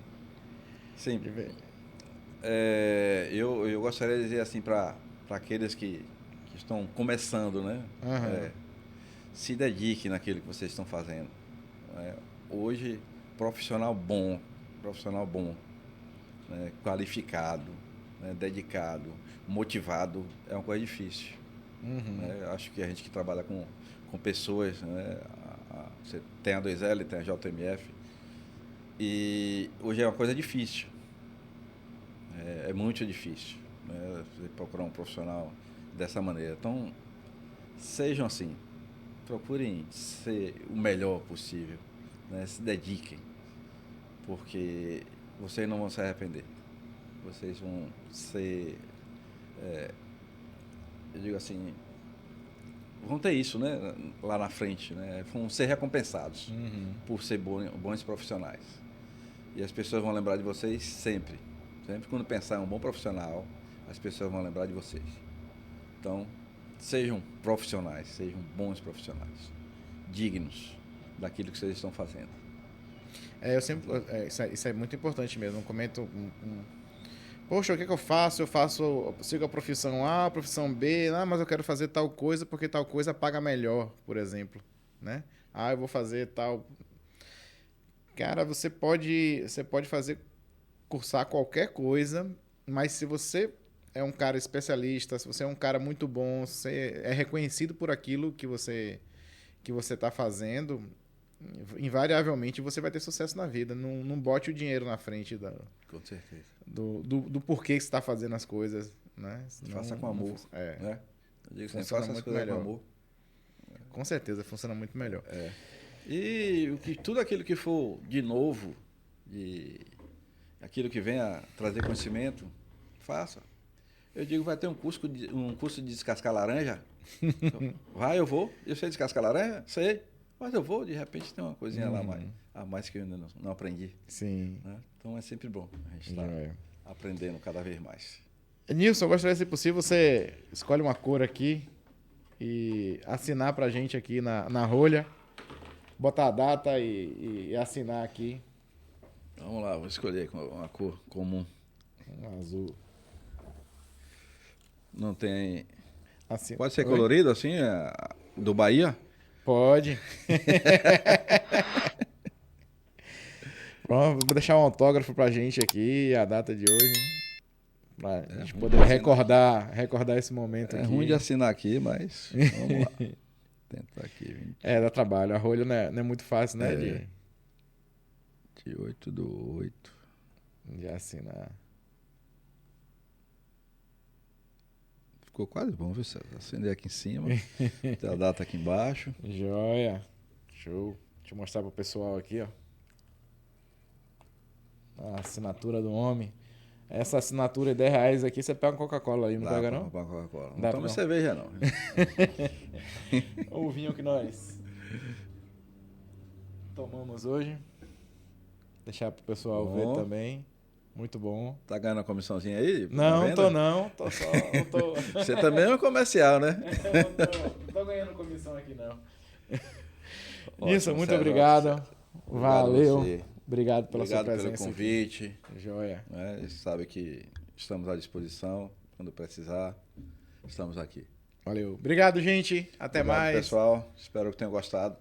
Sim. De ver. Eu gostaria de dizer assim para aqueles que estão começando, né? Se dedique naquilo que vocês estão fazendo. Hoje, profissional bom, né? Qualificado, né? Dedicado, motivado, é uma coisa difícil. Né? Acho que a gente que trabalha com pessoas, né? Você tem a 2L, tem a JMF, e hoje é uma coisa difícil. É muito difícil, né? Você procurar um profissional dessa maneira. Então, sejam assim, procurem ser o melhor possível, né? Se dediquem, porque vocês não vão se arrepender. Vocês vão ser, eu digo assim, vão ter isso, né? Lá na frente, né? Vão ser recompensados por ser bons profissionais. E as pessoas vão lembrar de vocês sempre. Sempre quando pensar em um bom profissional, as pessoas vão lembrar de vocês. Então, sejam profissionais, sejam bons profissionais, dignos daquilo que vocês estão fazendo. Isso é muito importante mesmo. Eu comento, poxa, o que eu faço? Eu sigo a profissão A, a profissão B, mas eu quero fazer tal coisa porque tal coisa paga melhor, por exemplo, né? Eu vou fazer tal... Cara, você pode cursar qualquer coisa, mas se você é um cara especialista, se você é um cara muito bom, você é reconhecido por aquilo que você está fazendo, invariavelmente você vai ter sucesso na vida. Não bote o dinheiro na frente Com certeza. do porquê que você está fazendo as coisas, né? Faça com amor. Né? Eu digo assim, funciona faça muito as coisas melhor. com amor. Com certeza, funciona muito melhor. E tudo aquilo que for de novo, aquilo que venha trazer conhecimento, faça. Eu digo, vai ter um curso de descascar laranja? Vai, eu vou. Eu sei descascar laranja? Sei. Mas eu vou, de repente tem uma coisinha lá a mais que eu ainda não aprendi. Sim. Né? Então é sempre bom a gente estar aprendendo cada vez mais. Nilson, eu gostaria, se possível, você escolhe uma cor aqui e assinar pra gente aqui na rolha. botar a data e assinar aqui. Vamos lá, vou escolher uma cor comum. Um azul. Não tem... Assim. Pode ser Oi? colorido assim, do Bahia? Pode. Pronto, vou deixar um autógrafo pra gente aqui, a data de hoje. Pra gente poder recordar esse momento É aqui. ruim de assinar aqui, mas vamos lá. Tentar aqui, 20. Dá trabalho. A rolha não é muito fácil, né? É. De 8/8. De assinar. Ficou quase bom, viu, César? Acender aqui em cima. Tem a data aqui embaixo. Joia. Show. Deixa eu mostrar pro pessoal aqui, ó. A assinatura do homem. Essa assinatura de R$10 aqui, você pega uma Coca-Cola aí, não Dá pega pra não? comprar Coca-Cola. Não Dá toma não. cerveja, não. O vinho que nós tomamos hoje. Deixar pro pessoal Bom. ver também. Muito bom. Tá ganhando a comissãoção aí? Não, venda? tô não. Tô só. Não tô, Você também é um comercial, né? não tô ganhando comissão aqui, não. Ótimo, Isso, muito César. obrigado. Obrigado a Valeu. você. Obrigado pela Obrigado sua pelo presença. convite. Aqui. Joia. Né? Você sabe que estamos à disposição. Quando precisar, estamos aqui. Valeu. Obrigado, gente. Até Obrigado, mais. pessoal. Espero que tenham gostado.